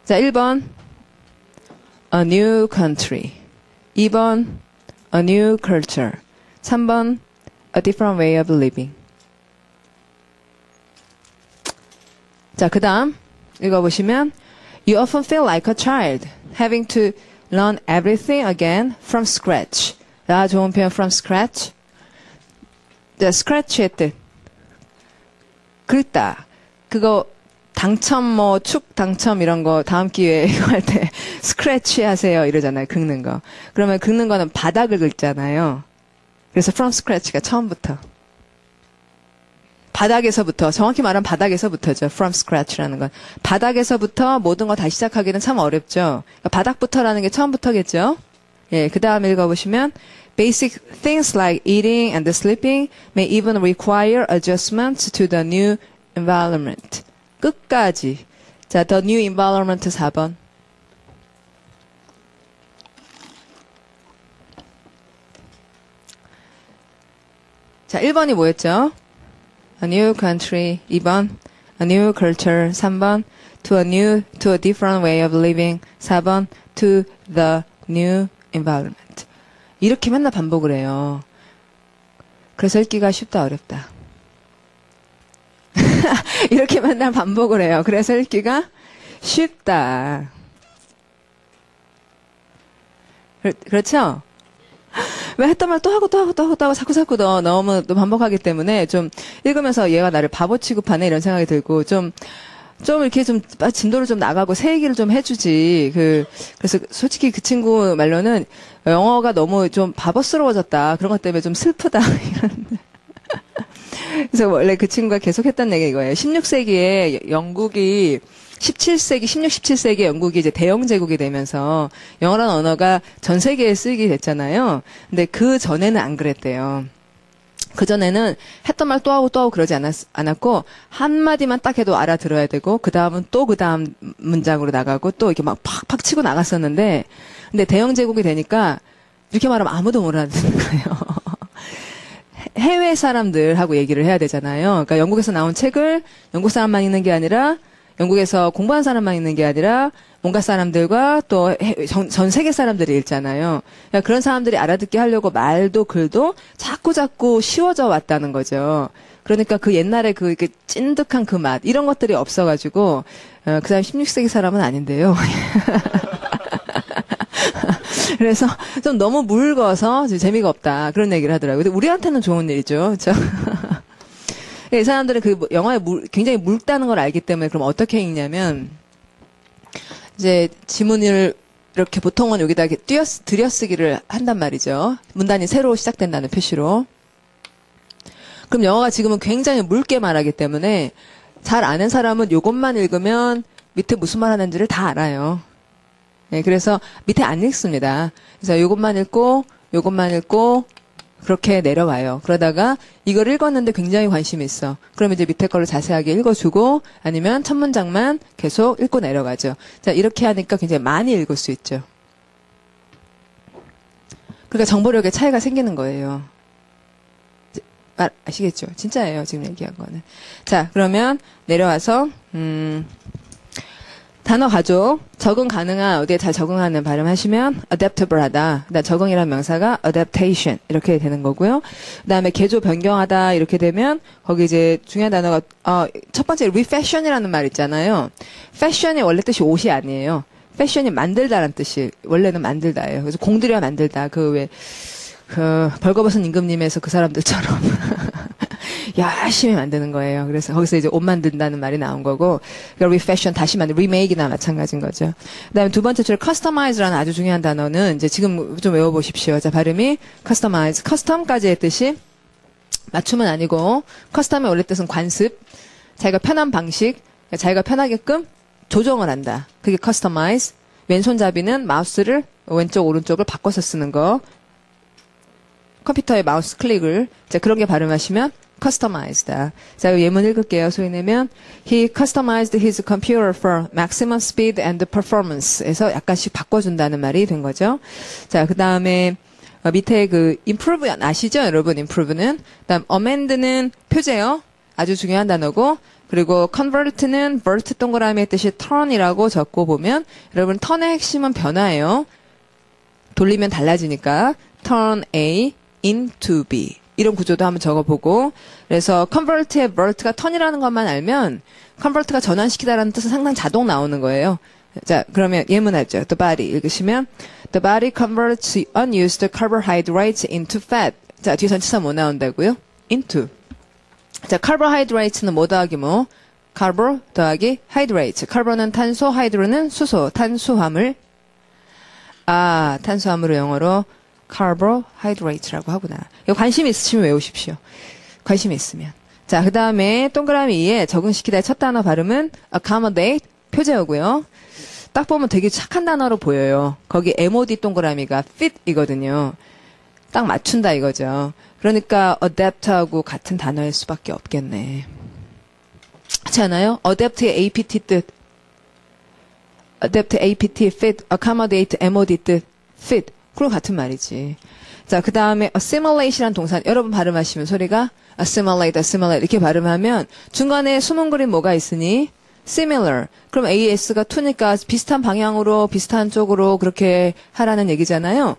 자, 1번 a new country, 2번 a new culture, 3번 a different way of living. 자, 그 다음 읽어보시면 You often feel like a child having to learn everything again from scratch. 아, 좋은 표현 from scratch. 자, scratch의 뜻. 긁다. 그거 당첨 축 당첨 이런 거 다음 기회에 이거 할 때 scratch 하세요 이러잖아요. 긁는 거. 그러면 긁는 거는 바닥을 긁잖아요. 그래서 from scratch가 처음부터. 바닥에서부터, 정확히 말하면 바닥에서부터죠. from scratch라는 건. 바닥에서부터 모든 거 다시 시작하기는 참 어렵죠. 그러니까 바닥부터라는 게 처음부터겠죠. 예, 그 다음 읽어보시면 Basic things like eating and sleeping may even require adjustments to the new environment. 끝까지. 자, the new environment 4번. 자, 1번이 뭐였죠? A new country, 2번. A new culture, 3번. To a different way of living, 4번. To the new environment. 이렇게 맨날 반복을 해요. 그래서 읽기가 쉽다, 어렵다. 이렇게 맨날 반복을 해요. 그래서 읽기가 쉽다. 그렇죠? 왜 했던 말 또 하고 자꾸 너무 반복하기 때문에 좀 읽으면서 얘가 나를 바보 취급하네 이런 생각이 들고 좀 이렇게 좀 진도를 좀 나가고 새 얘기를 좀 해주지. 그래서 솔직히 그 친구 말로는 영어가 너무 좀 바보스러워졌다. 그런 것 때문에 좀 슬프다. 이런. 그래서 원래 그 친구가 계속 했던 얘기가 이거예요. 16세기에 영국이 17세기, 16, 17세기에 영국이 이제 대영 제국이 되면서 영어라는 언어가 전 세계에 쓰이게 됐잖아요. 근데 그 전에는 안 그랬대요. 그 전에는 했던 말 또 하고 또 하고 그러지 않았고 한마디만 딱 해도 알아들어야 되고 그 다음은 또 그 다음 문장으로 나가고 또 이렇게 막 팍팍 치고 나갔었는데 근데 대영 제국이 되니까 이렇게 말하면 아무도 못 알아듣는 거예요. 해외 사람들하고 얘기를 해야 되잖아요. 그러니까 영국에서 나온 책을 영국 사람만 읽는 게 아니라 영국에서 공부한 사람만 읽는 게 아니라 온갖 사람들과 또 전 세계 사람들이 읽잖아요. 그러니까 그런 사람들이 알아듣게 하려고 말도 글도 자꾸 쉬워져 왔다는 거죠. 그러니까 그 옛날에 그 찐득한 그 맛 이런 것들이 없어가지고 그 사람 16세기 사람은 아닌데요. 그래서 좀 너무 묽어서 재미가 없다 그런 얘기를 하더라고요. 근데 우리한테는 좋은 일이죠. 그렇죠? 이 사람들은 그 영화에 굉장히 묽다는 걸 알기 때문에 그럼 어떻게 읽냐면 이제 지문을 이렇게 보통은 여기다 이렇게 들여쓰기를 한단 말이죠. 문단이 새로 시작된다는 표시로. 그럼 영화가 지금은 굉장히 묽게 말하기 때문에 잘 아는 사람은 이것만 읽으면 밑에 무슨 말 하는지를 다 알아요. 네, 그래서 밑에 안 읽습니다. 그래서 이것만 읽고 그렇게 내려와요. 그러다가 이걸 읽었는데 굉장히 관심이 있어. 그럼 이제 밑에 거를 자세하게 읽어주고 아니면 첫 문장만 계속 읽고 내려가죠. 자, 이렇게 하니까 굉장히 많이 읽을 수 있죠. 그러니까 정보력의 차이가 생기는 거예요. 아시겠죠? 진짜예요. 지금 얘기한 거는. 자, 그러면 내려와서 단어 가족, 적응 가능한, 어디에 잘 적응하는 발음하시면 adaptable하다. 그다음 적응이라는 명사가 adaptation 이렇게 되는 거고요. 그다음에 개조 변경하다 이렇게 되면 거기 이제 중요한 단어가 첫 번째 refashion이라는 말 있잖아요. fashion이 원래 뜻이 옷이 아니에요. fashion이 만들다라는 뜻이 원래는 만들다예요. 그래서 공들여 만들다. 그 벌거벗은 임금님에서 그 사람들처럼 열심히 만드는 거예요. 그래서 거기서 이제 옷 만든다는 말이 나온 거고, 그러니까 refashion 다시 remake이나 마찬가지인 거죠. 그다음에 두 번째 줄 customize라는 아주 중요한 단어는 이제 지금 좀 외워보십시오. 자, 발음이 customize, custom까지의 뜻이 맞춤은 아니고, custom의 원래 뜻은 관습, 자기가 편한 방식, 자기가 편하게끔 조정을 한다. 그게 customize. 왼손잡이는 마우스를 왼쪽 오른쪽을 바꿔서 쓰는 거. 컴퓨터의 마우스 클릭을 자 그런 게 발음하시면 customized다. 자 예문 읽을게요. 소위 내면 he customized his computer for maximum speed and performance에서 약간씩 바꿔준다는 말이 된 거죠. 자 그 다음에 밑에 그 improve 아시죠, 여러분? improve는 그다음 amend는 표제요. 아주 중요한 단어고. 그리고 convert는 vert 동그라미의 뜻이 turn이라고 적고 보면 여러분 turn의 핵심은 변화예요. 돌리면 달라지니까 turn A into B 이런 구조도 한번 적어보고 그래서 convert의 vert가 turn이라는 것만 알면 convert가 전환시키다라는 뜻은 상당 자동 나오는 거예요. 자 그러면 예문하죠. The body 읽으시면 The body converts unused carbohydrates into fat. 자 뒤에 전치사 뭐 나온다고요? into. 자 carbohydrates는 뭐 더하기 뭐? carbo 더하기 hydrate. carbo는 탄소, hydro는 수소, 탄수화물. 아 탄수화물을 영어로 carbohydrate라고 하구나. 이거 관심 있으시면 외우십시오. 관심 있으면. 자, 그 다음에 동그라미 2에 적응시키다의 첫 단어 발음은 accommodate 표제어고요. 딱 보면 되게 착한 단어로 보여요. 거기 MOD 동그라미가 fit이거든요. 딱 맞춘다 이거죠. 그러니까 adapt하고 같은 단어일 수밖에 없겠네. 그렇지 않아요? adapt의 APT 뜻. adapt APT fit, accommodate MOD 뜻 fit. 그럼 같은 말이지. 자, 그 다음에 assimilate이라는 동사 여러분 발음하시면 소리가 assimilate 이렇게 발음하면 중간에 숨은 그림 뭐가 있으니 similar. 그럼 AS가 2니까 비슷한 방향으로 비슷한 쪽으로 그렇게 하라는 얘기잖아요.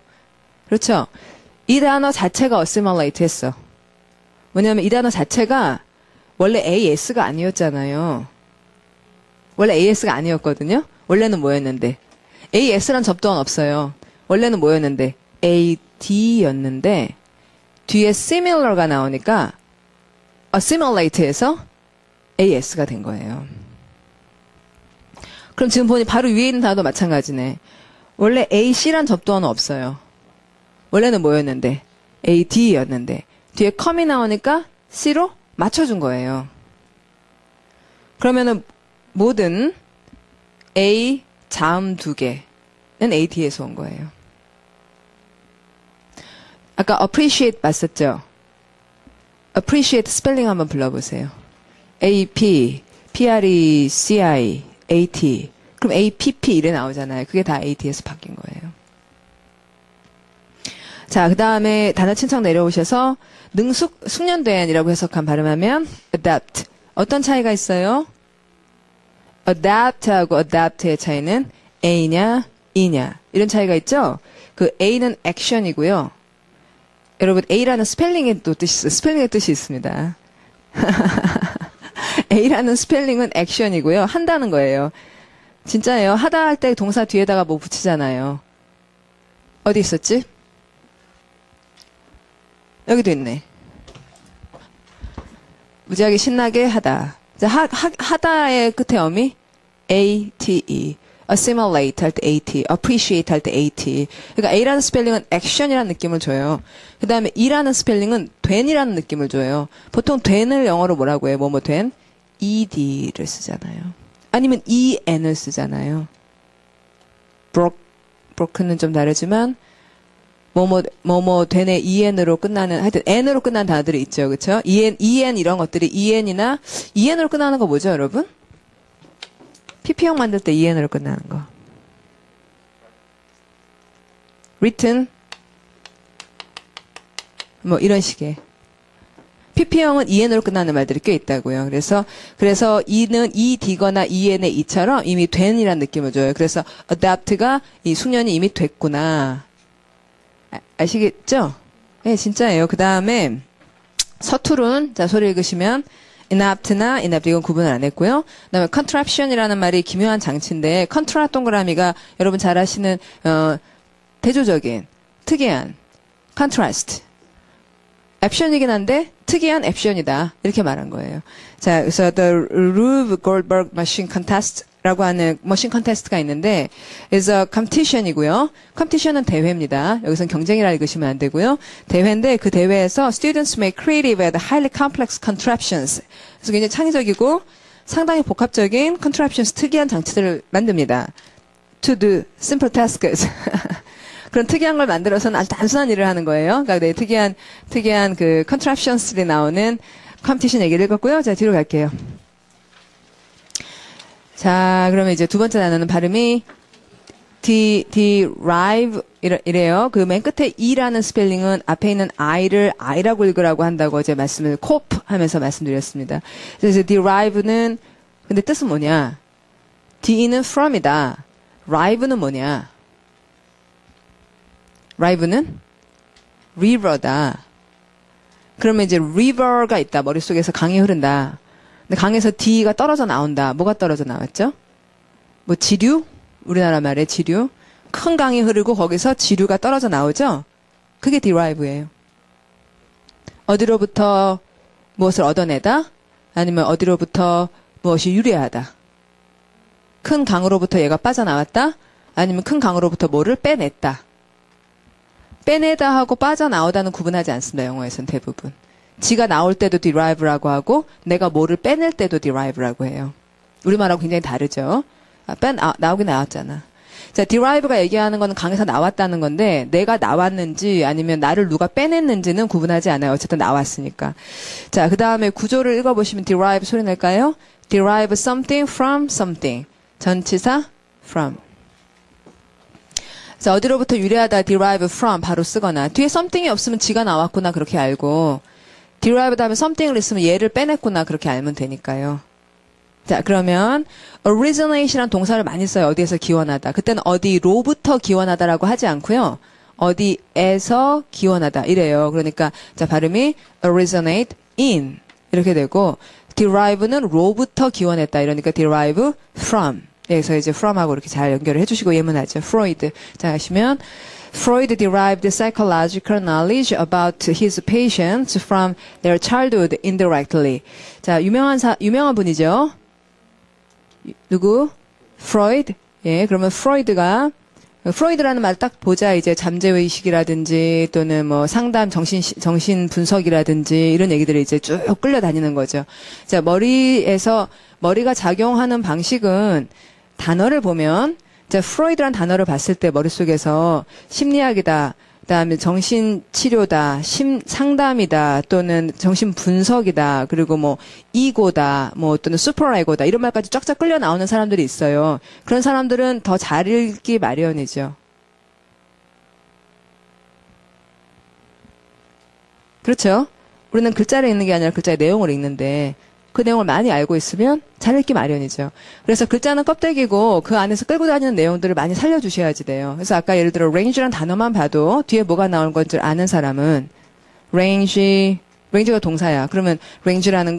그렇죠? 이 단어 자체가 assimilate 했어. 왜냐하면 이 단어 자체가 원래 AS가 아니었잖아요. 원래 AS가 아니었거든요. 원래는 뭐였는데 AS란 접두어는 없어요. 원래는 뭐였는데 AD였는데 뒤에 similar가 나오니까 assimilate에서 AS가 된 거예요. 그럼 지금 보니 바로 위에 있는 단어도 마찬가지네. 원래 AC란 접두어는 없어요. 원래는 뭐였는데? AD였는데. 뒤에 come이 나오니까 C로 맞춰준 거예요. 그러면은 모든 A 자음 두 개는 AD에서 온 거예요. 아까 appreciate 봤었죠? appreciate 스펠링 한번 불러보세요. AP, PRECI, AT. 그럼 APP 이래 나오잖아요. 그게 다 AD에서 바뀐 거예요. 자, 그 다음에 단어 친척 내려오셔서 숙련된이라고 해석한 발음하면 adapt. 어떤 차이가 있어요? adapt하고 adapt의 차이는 A냐, E냐. 이런 차이가 있죠? 그 A는 액션이고요. 여러분, A라는 스펠링의 뜻이 있습니다. A라는 스펠링은 액션이고요. 한다는 거예요. 진짜예요. 하다 할 때 동사 뒤에다가 뭐 붙이잖아요. 어디 있었지? 여기도 있네. 무지하게 신나게 하다. 하다의 끝에 어미 ATE. assimilate 할 때 AT, appreciate 할 때 AT. 그러니까 A라는 스펠링은 action이라는 느낌을 줘요. 그 다음에 E라는 스펠링은 된이라는 느낌을 줘요. 보통 된을 영어로 뭐라고 해요? 뭐뭐 된? ED를 쓰잖아요. 아니면 EN을 쓰잖아요. broken은 좀 다르지만 뭐뭐 된의 EN으로 끝나는 하여튼 N으로 끝나는 단어들이 있죠. 그렇죠? EN 이런 것들이 EN이나 EN으로 끝나는 거 뭐죠, 여러분? PP형 만들 때 EN으로 끝나는 거. written 뭐 이런 식의. PP형은 EN으로 끝나는 말들이 꽤 있다고요. 그래서 E는 ED거나 EN의 E처럼 이미 된이라는 느낌을 줘요. 그래서 adapt가 이 숙련이 이미 됐구나. 아시겠죠? 네, 진짜예요. 그 다음에 서투른 자 소리 읽으시면 inapt나 inapt 이건 구분을 안 했고요. 그다음에 contraption이라는 말이 기묘한 장치인데 컨트라 동그라미가 여러분 잘 아시는 대조적인 특이한 contrast 앱션이긴 한데 특이한 앱션이다 이렇게 말한 거예요. 자, 그래서 the Rube Goldberg Machine Contest라고 하는 머신 컨테스트가 있는데 is a competition이고요. competition은 대회입니다. 여기서는 경쟁이라 읽으시면 안 되고요. 대회인데 그 대회에서 students make creative and highly complex contraptions. 그래서 굉장히 창의적이고 상당히 복합적인 contraptions 특이한 장치들을 만듭니다. to do simple tasks. 그런 특이한 걸 만들어서는 아주 단순한 일을 하는 거예요. 그러니까 네, 특이한 그 contraptions들이 나오는 컴피티션 얘기를 읽었고요. 자, 뒤로 갈게요. 자, 그러면 이제 두 번째 단어는 발음이 derive 이래요. 그 맨 끝에 e라는 스펠링은 앞에 있는 i를 i라고 읽으라고 한다고 어제 말씀을 cope 하면서 말씀드렸습니다. 그래서 derive는 근데 뜻은 뭐냐? d는 from이다. rive는 뭐냐? rive는 river다. 그러면 이제 river가 있다. 머릿속에서 강이 흐른다. 근데 강에서 D가 떨어져 나온다. 뭐가 떨어져 나왔죠? 뭐 지류? 우리나라 말에 지류. 큰 강이 흐르고 거기서 지류가 떨어져 나오죠? 그게 derive예요. 어디로부터 무엇을 얻어내다? 아니면 어디로부터 무엇이 유래하다? 큰 강으로부터 얘가 빠져나왔다? 아니면 큰 강으로부터 뭐를 빼냈다? 빼내다 하고 빠져나오다는 구분하지 않습니다. 영어에서는 대부분. 지가 나올 때도 derive라고 하고 내가 뭐를 빼낼 때도 derive라고 해요. 우리말하고 굉장히 다르죠. 나오긴 나왔잖아. 자, derive가 얘기하는 거는 강에서 나왔다는 건데 내가 나왔는지 아니면 나를 누가 빼냈는지는 구분하지 않아요. 어쨌든 나왔으니까. 자, 그 다음에 구조를 읽어보시면 derive 소리 낼까요? derive something from something. 전치사 from. 자, 어디로부터 유래하다 derive from 바로 쓰거나 뒤에 something이 없으면 지가 나왔구나 그렇게 알고 derive 다음에 something을 있으면 얘를 빼냈구나 그렇게 알면 되니까요. 자, 그러면 originate이라는 동사를 많이 써요. 어디에서 기원하다. 그때는 어디로부터 기원하다라고 하지 않고요. 어디에서 기원하다 이래요. 그러니까 자, 발음이 originate in 이렇게 되고 derive는 로부터 기원했다. 이러니까 derive from. 그래서 이제 from하고 이렇게 잘 연결을 해주시고 예문하죠. Freud. 자, 하시면 Freud derived psychological knowledge about his patients from their childhood indirectly. 자, 유명한 분이죠. 누구? Freud. 예, 그러면 프로이드가 프로이드라는 말 딱 보자 이제 잠재의식이라든지 또는 뭐 상담 정신 분석이라든지 이런 얘기들이 이제 쭉 끌려다니는 거죠. 자, 머리가 작용하는 방식은 단어를 보면 자, 프로이드라는 단어를 봤을 때 머릿속에서 심리학이다. 그다음에 정신치료다, 상담이다, 또는 정신분석이다, 그리고 뭐 이고다, 뭐 또는 슈퍼에고다 이런 말까지 쫙쫙 끌려 나오는 사람들이 있어요. 그런 사람들은 더 잘 읽기 마련이죠. 그렇죠? 우리는 글자를 읽는 게 아니라 글자의 내용을 읽는데 그 내용을 많이 알고 있으면 잘 읽기 마련이죠. 그래서 글자는 껍데기고 그 안에서 끌고 다니는 내용들을 많이 살려주셔야지 돼요. 그래서 아까 예를 들어 range라는 단어만 봐도 뒤에 뭐가 나올 건 줄 아는 사람은 range가 동사야. 그러면 range라는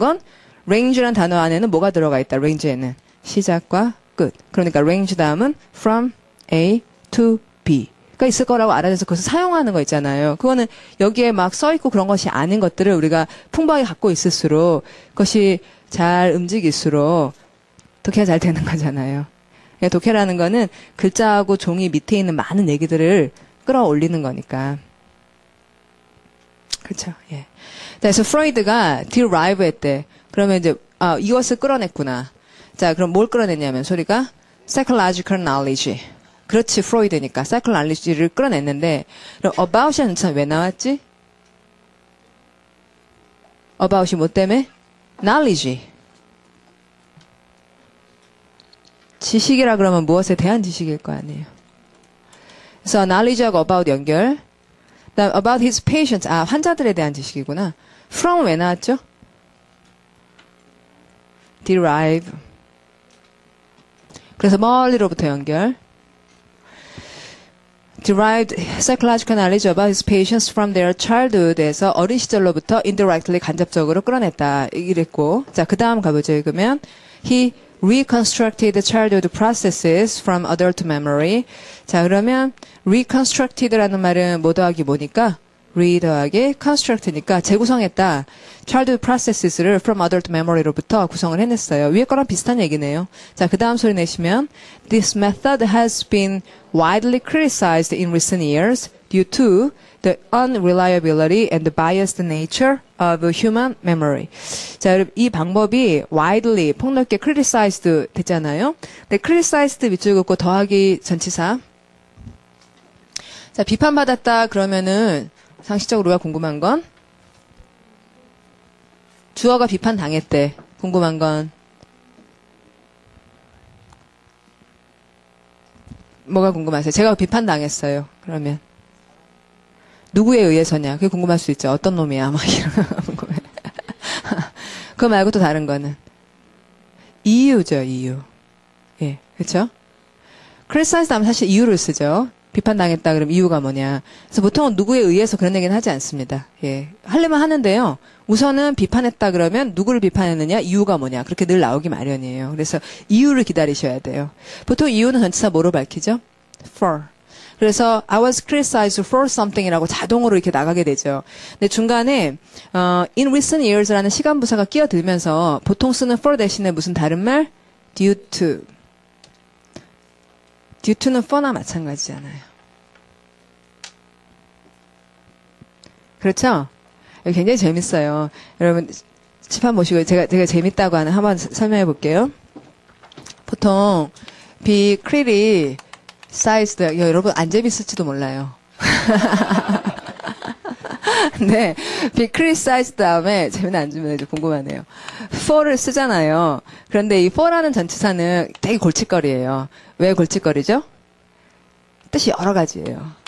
단어 안에는 뭐가 들어가 있다. range에는 시작과 끝. 그러니까 range 다음은 from A to B. 가 있을 거라고 알아내서 그것을 사용하는 거 있잖아요. 그거는 여기에 막 써있고 그런 것이 아닌 것들을 우리가 풍부하게 갖고 있을수록 그것이 잘 움직일수록 독해가 잘 되는 거잖아요. 독해라는 거는 글자하고 종이 밑에 있는 많은 얘기들을 끌어올리는 거니까. 그렇죠. 예. 그래서 프로이드가 derive 했대. 그러면 이제 이것을 끌어냈구나. 자, 그럼 뭘 끌어냈냐면 소리가 psychological knowledge. 그렇지, 프로이드니까. 사이클날리지를 끌어냈는데, 그럼 about이라는 참 왜 나왔지? about이 뭐 때문에? knowledge. 지식이라 그러면 무엇에 대한 지식일 거 아니에요. 그래서 knowledge하고 about 연결. 그다음 about his patients. 환자들에 대한 지식이구나. from 왜 나왔죠? derive. 그래서 멀리로부터 연결. derived psychological knowledge about his patients from their childhood에서 어린 시절로부터 indirectly 간접적으로 끌어냈다 이랬고 자 그 다음 가보죠. 그러면 he reconstructed childhood processes from adult memory. 자 그러면 reconstructed라는 말은 뭐 더하기 뭐니까 re 더하기 construct니까 재구성했다. childhood processes를 from adult memory로부터 구성을 해냈어요. 위에 거랑 비슷한 얘기네요. 자, 그 다음 소리 내시면 This method has been widely criticized in recent years due to the unreliability and the biased nature of human memory. 자, 여러분 이 방법이 widely 폭넓게 criticized 됐잖아요. 근데 criticized 밑줄 긋고 더하기 전치사. 자, 비판받았다 그러면은 상식적으로 우리가 궁금한 건 주어가 비판당했대. 궁금한 건 뭐가 궁금하세요? 제가 비판당했어요. 그러면 누구에 의해서냐? 그게 궁금할 수 있죠. 어떤 놈이야? 막 이런 거 궁금해. 그거 말고 또 다른 거는 이유죠. 이유. 예, 그렇죠? criticize 하면 사실 이유를 쓰죠. 비판당했다 그러면 이유가 뭐냐. 그래서 보통은 누구에 의해서 그런 얘기는 하지 않습니다. 예. 하려면 하는데요. 우선은 비판했다 그러면 누구를 비판했느냐, 이유가 뭐냐. 그렇게 늘 나오기 마련이에요. 그래서 이유를 기다리셔야 돼요. 보통 이유는 전치사 뭐로 밝히죠? for. 그래서 I was criticized for something이라고 자동으로 이렇게 나가게 되죠. 근데 중간에 in recent years라는 시간 부사가 끼어들면서 보통 쓰는 for 대신에 무슨 다른 말? due to. due to는 for나 마찬가지잖아요. 그렇죠? 굉장히 재밌어요. 여러분 칠판 보시고 제가 재밌다고 하는 한번 설명해 볼게요. 보통 be criticized 여러분 안 재밌을지도 몰라요. 네, be criticized 다음에 재미는 안 주면 이제 궁금하네요. for를 쓰잖아요. 그런데 이 for라는 전치사는 되게 골칫거리예요. 왜 골칫거리죠? 뜻이 여러 가지예요.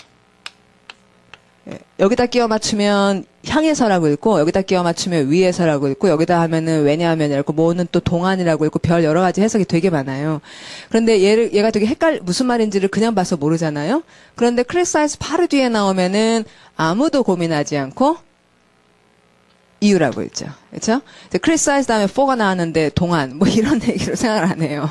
여기다 끼워 맞추면 향해서라고 읽고 여기다 끼워 맞추면 위에서라고 읽고 여기다 하면은 왜냐하면이라고 뭐는 또 동안이라고 읽고 별 여러 가지 해석이 되게 많아요. 그런데 얘가 되게 무슨 말인지를 그냥 봐서 모르잖아요. 그런데 criticize 바로 뒤에 나오면은 아무도 고민하지 않고 이유라고 읽죠. 그렇죠? criticize 다음에 for가 나왔는데 동안 뭐 이런 얘기로 생각을 안 해요.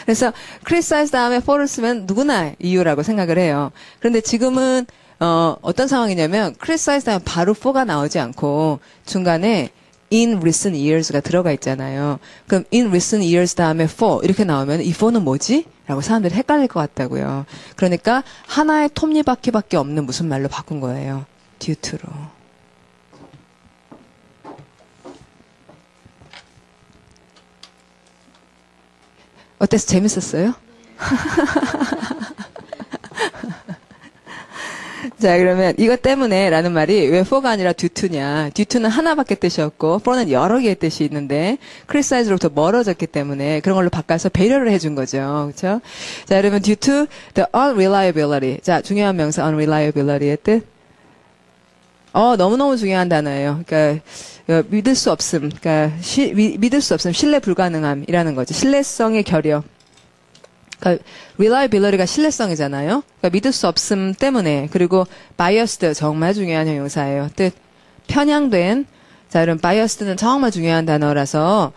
그래서 criticize 다음에 for를 쓰면 누구나 이유라고 생각을 해요. 그런데 지금은 어떤 상황이냐면 criticize 다음에 바로 for가 나오지 않고 중간에 in recent years가 들어가 있잖아요. 그럼 in recent years 다음에 for 이렇게 나오면 이 for는 뭐지? 라고 사람들이 헷갈릴 것 같다고요. 그러니까 하나의 톱니바퀴밖에 없는 무슨 말로 바꾼 거예요. due to로. 어땠어? 재밌었어요? 자, 그러면 이것 때문에 라는 말이 왜 for가 아니라 due to냐. due to는 하나밖에 뜻이었고 for는 여러 개의 뜻이 있는데 criticize로부터 멀어졌기 때문에 그런 걸로 바꿔서 배려를 해준 거죠. 그렇죠? 자, 그러면 due to the unreliability. 자, 중요한 명사 unreliability의 뜻. 너무너무 중요한 단어예요. 그러니까 믿을 수 없음. 그러니까 믿을 수 없음. 신뢰 불가능함이라는 거죠. 신뢰성의 결여. 그러니까 reliability가 신뢰성이잖아요. 그러니까 믿을 수 없음 때문에. 그리고 biased 정말 중요한 형용사예요. 뜻 편향된. 자, 그럼 biased는 정말 중요한 단어라서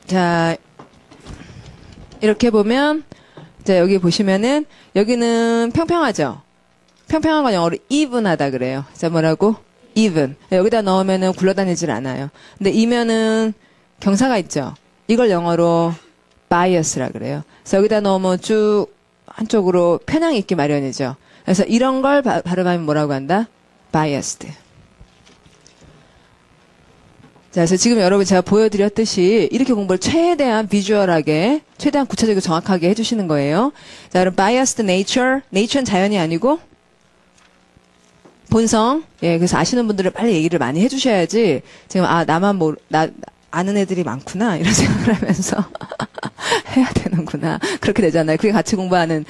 자, 이렇게 보면 자, 여기 보시면은 여기는 평평하죠. 평평한 건 영어로 even하다 그래요. 자, 뭐라고? even. 여기다 넣으면은 굴러다니질 않아요. 근데 이면은 경사가 있죠. 이걸 영어로 bias라 그래요. 그래서 여기다 넣으면 쭉 한쪽으로 편향이 있기 마련이죠. 그래서 이런 걸 발음하면 뭐라고 한다? biased. 자, 그래서 지금 여러분 제가 보여드렸듯이 이렇게 공부를 최대한 비주얼하게, 최대한 구체적이고 정확하게 해주시는 거예요. 자, 그럼 biased nature. nature는 자연이 아니고 본성. 예, 그래서 아시는 분들은 빨리 얘기를 많이 해주셔야지. 지금, 나만 아는 애들이 많구나. 이런 생각을 하면서 해야 되는구나. 그렇게 되잖아요. 그게 같이 공부하는,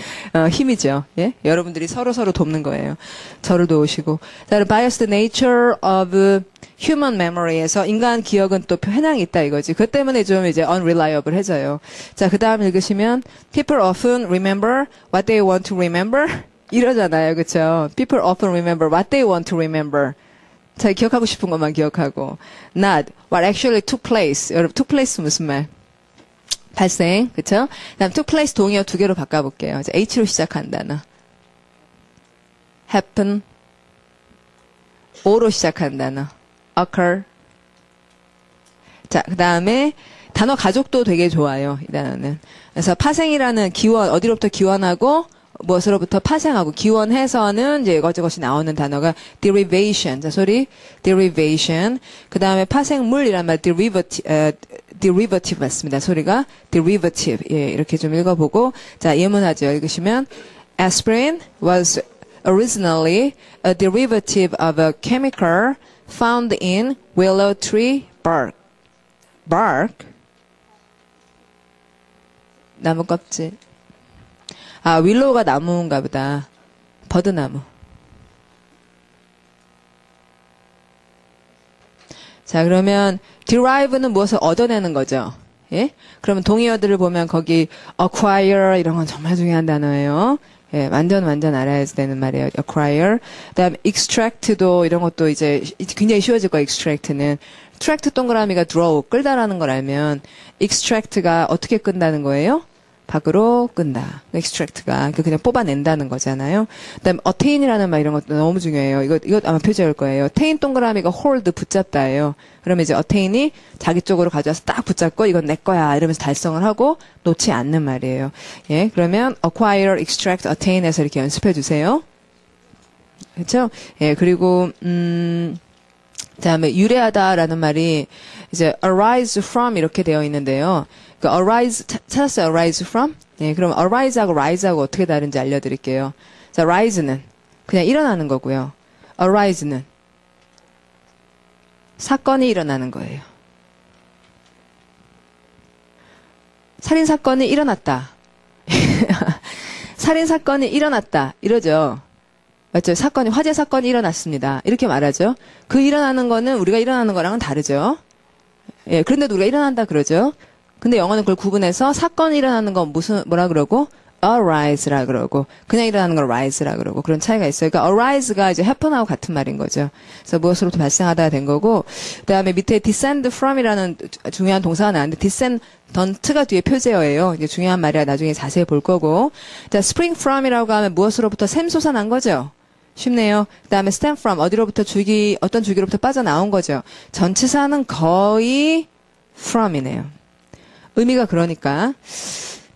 힘이죠. 예? 여러분들이 서로 돕는 거예요. 저를 도우시고. 자, 그럼 biased nature of human memory에서 인간 기억은 또 편향이 있다 이거지. 그것 때문에 좀 이제 unreliable 해져요. 자, 그 다음 읽으시면, people often remember what they want to remember. 이러잖아요. 그쵸? People often remember what they want to remember. 자, 기억하고 싶은 것만 기억하고. Not what actually took place. 여러분, took place 무슨 말? 발생. 그쵸? 다음 took place 동의어 두 개로 바꿔볼게요. 자, H로 시작한 단어. happen. O로 시작한 단어. occur. 자, 그 다음에 단어 가족도 되게 좋아요. 이 단어는. 그래서 파생이라는 기원, 어디로부터 기원하고 무엇으로부터 파생하고 기원해서는 이제 이것저것이 나오는 단어가 derivation. 자, 소리 derivation. 그 다음에 파생물이란 말 derivative 맞습니다. 소리가 derivative. 예, 이렇게 좀 읽어보고 자, 예문하죠. 읽으시면 aspirin was originally a derivative of a chemical found in willow tree bark. bark. 나무 껍질. 윌로우가 나무인가 보다. 버드나무. 자, 그러면 derive는 무엇을 얻어내는 거죠. 예? 그러면 동의어들을 보면 거기 acquire 이런 건 정말 중요한 단어예요. 예, 완전 알아야 되는 말이에요. acquire. 그다음 extract도 이런 것도 이제 굉장히 쉬워질 거예요. extract는. extract 동그라미가 draw 끌다라는 걸 알면 extract가 어떻게 끈다는 거예요? 밖으로 끈다. extract가 그냥 뽑아낸다는 거잖아요. 그다음 attain이라는 말 이런 것도 너무 중요해요. 이거 아마 표제할 거예요. attain 동그라미가 hold 붙잡다예요. 그러면 이제 attain이 자기 쪽으로 가져와서 딱 붙잡고 이건 내 거야 이러면서 달성을 하고 놓지 않는 말이에요. 예, 그러면 acquire, extract, attain에서 이렇게 연습해 주세요. 그렇죠? 예, 그리고 다음에 유래하다라는 말이 이제 arise from 이렇게 되어 있는데요. 그 arise 찾았어요? arise from? 예, 그럼 arise하고 rise하고 어떻게 다른지 알려드릴게요. 자, rise는 그냥 일어나는 거고요. arise는 사건이 일어나는 거예요. 살인 사건이 일어났다. 살인 사건이 일어났다. 이러죠. 맞죠? 화재 사건이 일어났습니다. 이렇게 말하죠. 그 일어나는 거는 우리가 일어나는 거랑은 다르죠. 예, 그런데도 우리가 일어난다 그러죠. 근데 영어는 그걸 구분해서 사건이 일어나는 건 뭐라 그러고? arise라 그러고, 그냥 일어나는 걸 rise라 그러고, 그런 차이가 있어요. 그러니까 arise가 이제 happen하고 같은 말인 거죠. 그래서 무엇으로부터 발생하다가 된 거고, 그 다음에 밑에 descend from이라는 중요한 동사가 나왔는데, descendant가 뒤에 표제어예요. 이게 중요한 말이라 나중에 자세히 볼 거고, 자, spring from이라고 하면 무엇으로부터 샘솟아 난 거죠. 쉽네요. 그 다음에 stem from, 어디로부터 어떤 줄기로부터 빠져나온 거죠. 전치사는 거의 from이네요. 의미가 그러니까.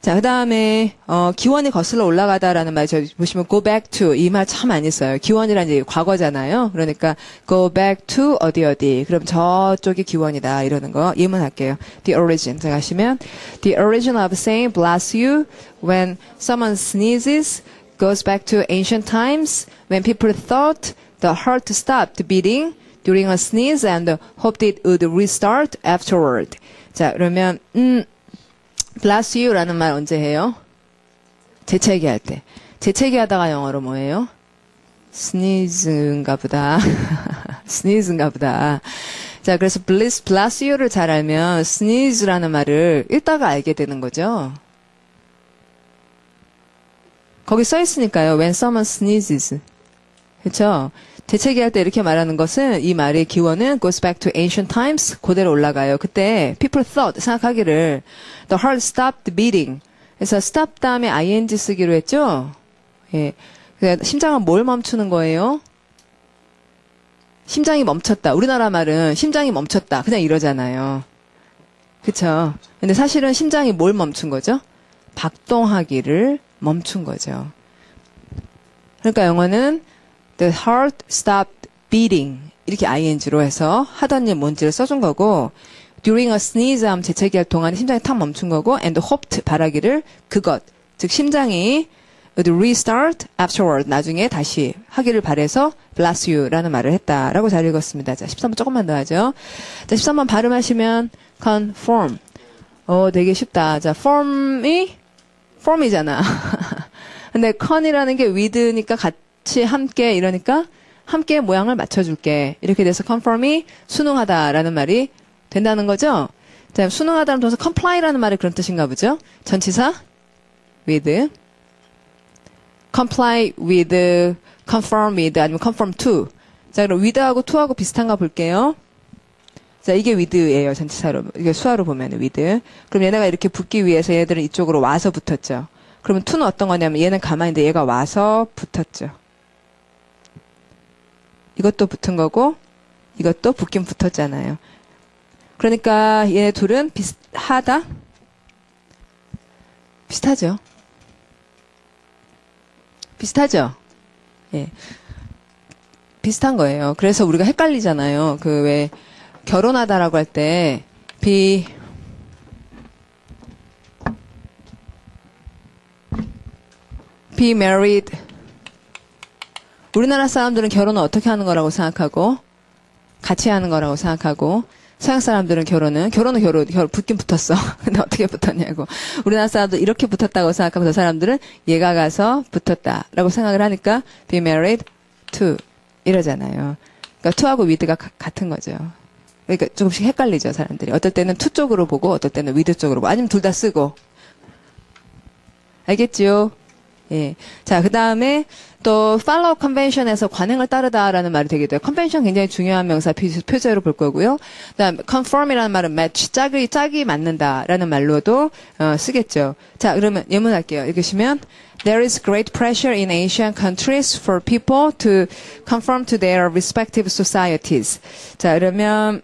자, 그 다음에, 기원이 거슬러 올라가다라는 말, 저기 보시면 go back to, 이 말 참 많이 써요. 기원이란 이제 과거잖아요. 그러니까 go back to 어디. 그럼 저쪽이 기원이다. 이러는 거 예문할게요. The origin. 자, 가시면, the origin of saying bless you when someone sneezes goes back to ancient times when people thought the heart stopped beating during a sneeze and hoped it would restart afterward. 자, 그러면, bless you라는 말 언제 해요? 재채기 할 때. 재채기 하다가 영어로 뭐예요? sneeze인가 보다. sneeze인가 보다. 자, 그래서 bless you를 잘 알면 sneeze라는 말을 읽다가 알게 되는 거죠. 거기 써 있으니까요. When someone sneezes. 그렇죠? 재채기 할 때 이렇게 말하는 것은 이 말의 기원은 goes back to ancient times 그대로 올라가요. 그때 people thought 생각하기를 the heart stopped beating. 그래서 stop 다음에 ing 쓰기로 했죠. 예. 그러니까 심장은 뭘 멈추는 거예요? 심장이 멈췄다. 우리나라 말은 심장이 멈췄다. 그냥 이러잖아요. 그쵸? 근데 사실은 심장이 뭘 멈춘 거죠? 박동하기를 멈춘 거죠. 그러니까 영어는 the heart stopped beating 이렇게 ing로 해서 하던 일 뭔지를 써준 거고 during a sneeze 하면 재채기 할 동안에 심장이 탁 멈춘 거고 and hoped 바라기를 그것 즉 심장이 would restart afterward 나중에 다시 하기를 바래서 bless you라는 말을 했다라고 잘 읽었습니다. 자 13번 조금만 더 하죠. 자 13번 발음하시면 conform 되게 쉽다. 자 form이잖아. 근데 con이라는 게 with니까 같이 함께 이러니까 함께 모양을 맞춰줄게. 이렇게 돼서 conform이 순응하다라는 말이 된다는 거죠. 자, 순응하다는 동사 comply라는 말이 그런 뜻인가 보죠. 전치사 with, comply with, conform with 아니면 conform to. 자, 그럼 with하고 to하고 비슷한가 볼게요. 자, 이게 with예요. 전치사로 이게 수화로 보면 with. 그럼 얘네가 이렇게 붙기 위해서 얘들은 이쪽으로 와서 붙었죠. 그러면 to는 어떤 거냐면 얘는 가만히 있는데 얘가 와서 붙었죠. 이것도 붙은 거고 이것도 붙긴 붙었잖아요. 그러니까 얘네 둘은 비슷하다? 비슷하죠. 비슷하죠. 예. 비슷한 거예요. 그래서 우리가 헷갈리잖아요. 그 왜 결혼하다라고 할 때 be married. 우리나라 사람들은 결혼을 어떻게 하는 거라고 생각하고 같이 하는 거라고 생각하고 서양 사람들은 결혼은 붙긴 붙었어. 근데 어떻게 붙었냐고. 우리나라 사람들 이렇게 붙었다고 생각하고 저 사람들은 얘가 가서 붙었다라고 생각을 하니까 be married to 이러잖아요. 그러니까 to하고 with가 같은 거죠. 그러니까 조금씩 헷갈리죠, 사람들이. 어떨 때는 to 쪽으로 보고 어떨 때는 with 쪽으로 보고 아니면 둘 다 쓰고. 알겠지요? 예. 자, 그 다음에 또 follow convention에서 관행을 따르다라는 말이 되게 돼요. convention 굉장히 중요한 명사 표제로 볼 거고요. 그다음 conform이라는 말은 match 짝이 맞는다라는 말로도 쓰겠죠. 자, 그러면 예문할게요. 읽으시면 There is great pressure in Asian countries for people to conform to their respective societies. 자, 그러면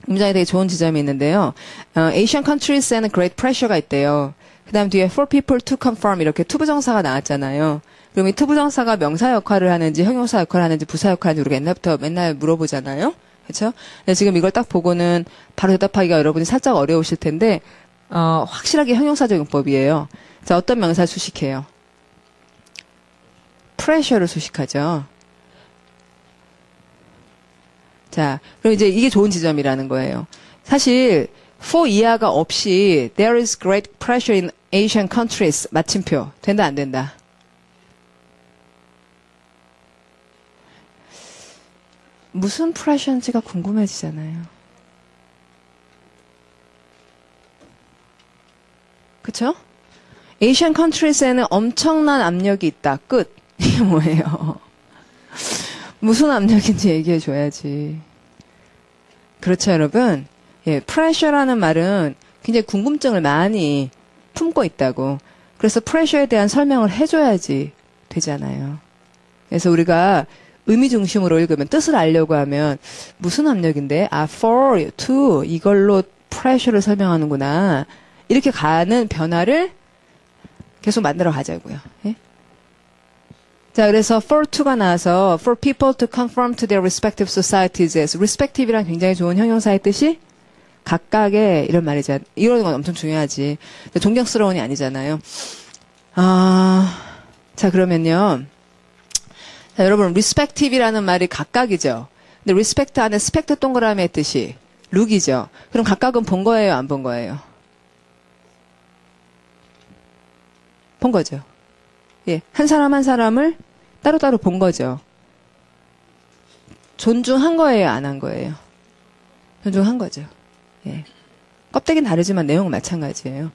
문장에 되게 좋은 지점이 있는데요. Asian countries에는 great pressure가 있대요. 그 다음 뒤에 for people to conform 이렇게 투부정사가 나왔잖아요. 그럼 이 투부정사가 명사 역할을 하는지 형용사 역할을 하는지 부사 역할을 하는지 우리가 옛날부터 맨날 물어보잖아요. 그렇죠? 근데 지금 이걸 딱 보고는 바로 대답하기가 여러분이 살짝 어려우실 텐데 확실하게 형용사적 용법이에요. 자, 어떤 명사 수식해요? pressure를 수식하죠. 자, 그럼 이제 이게 좋은 지점이라는 거예요. 사실 for 이하가 없이 there is great pressure in Asian countries 마침표 된다 안 된다? 무슨 pressure인지가 궁금해지잖아요. 그쵸? Asian countries에는 엄청난 압력이 있다. 끝. 이게 뭐예요? 무슨 압력인지 얘기해 줘야지. 그렇죠, 여러분? 예, pressure라는 말은 굉장히 궁금증을 많이 품고 있다고. 그래서 pressure에 대한 설명을 해줘야지 되잖아요. 그래서 우리가 의미 중심으로 읽으면 뜻을 알려고 하면 무슨 압력인데? for, to 이걸로 pressure를 설명하는구나. 이렇게 가는 변화를 계속 만들어 가자고요. 예? 자, 그래서 for to가 나와서 for people to conform to their respective societies. respective란 굉장히 좋은 형용사의 뜻이 각각의 이런 말이죠. 이런 건 엄청 중요하지. 존경스러운이 아니잖아요. 자, 그러면요. 자, 여러분, respective이라는 말이 각각이죠. 근데 respect 안에 spect 동그라미의 뜻이 look이죠. 그럼 각각은 본 거예요, 안 본 거예요? 본 거죠. 예, 한 사람 한 사람을 따로따로 본 거죠. 존중한 거예요, 안 한 거예요? 존중한 거죠. 예. 껍데기는 다르지만 내용은 마찬가지예요.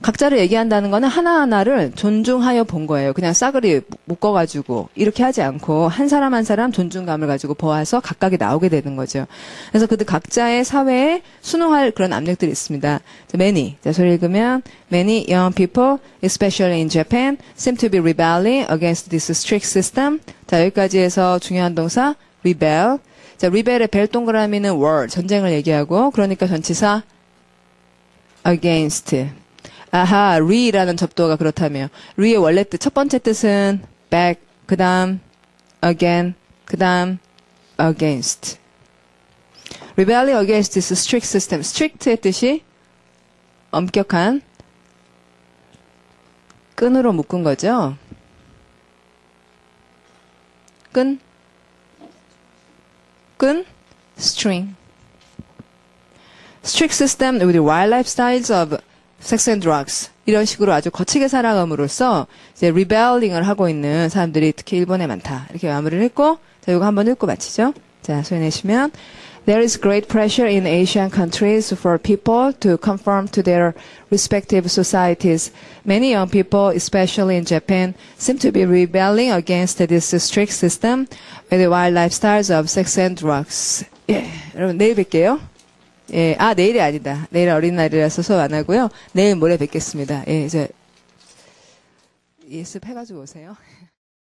각자를 얘기한다는 거는 하나하나를 존중하여 본 거예요. 그냥 싸그리 묶어가지고 이렇게 하지 않고 한 사람 한 사람 존중감을 가지고 보아서 각각이 나오게 되는 거죠. 그래서 그들 각자의 사회에 순응할 그런 압력들이 있습니다. Many. 자, 소리 읽으면 Many young people, especially in Japan, seem to be rebelling against this strict system. 자, 여기까지 해서 중요한 동사 rebel. 자, rebel의 벨 동그라미는 war, 전쟁을 얘기하고 그러니까 전치사 against. 아하, re라는 접두어가 그렇다며. re의 원래 뜻, 첫 번째 뜻은 back, 그 다음 again, 그 다음 against. rebelling against this strict system. strict의 뜻이 엄격한, 끈으로 묶은 거죠. 끈, string. strict system with wild lifestyles of sex and drugs. 이런 식으로 아주 거치게 살아감으로써 이제 rebelling을 하고 있는 사람들이 특히 일본에 많다. 이렇게 마무리를 했고, 자, 이거 한번 읽고 마치죠. 자, 소리 내시면 There is great pressure in Asian countries for people to conform to their respective societies. Many young people, especially in Japan, seem to be rebelling against this strict system with the wild lifestyles of sex and drugs. 예, 여러분 내일 뵐게요. 예, 내일이 아니다. 내일 어린날이라서 수업 안 하고요. 내일 모레 뵙겠습니다. 예, 이제 예습 해가지고 오세요.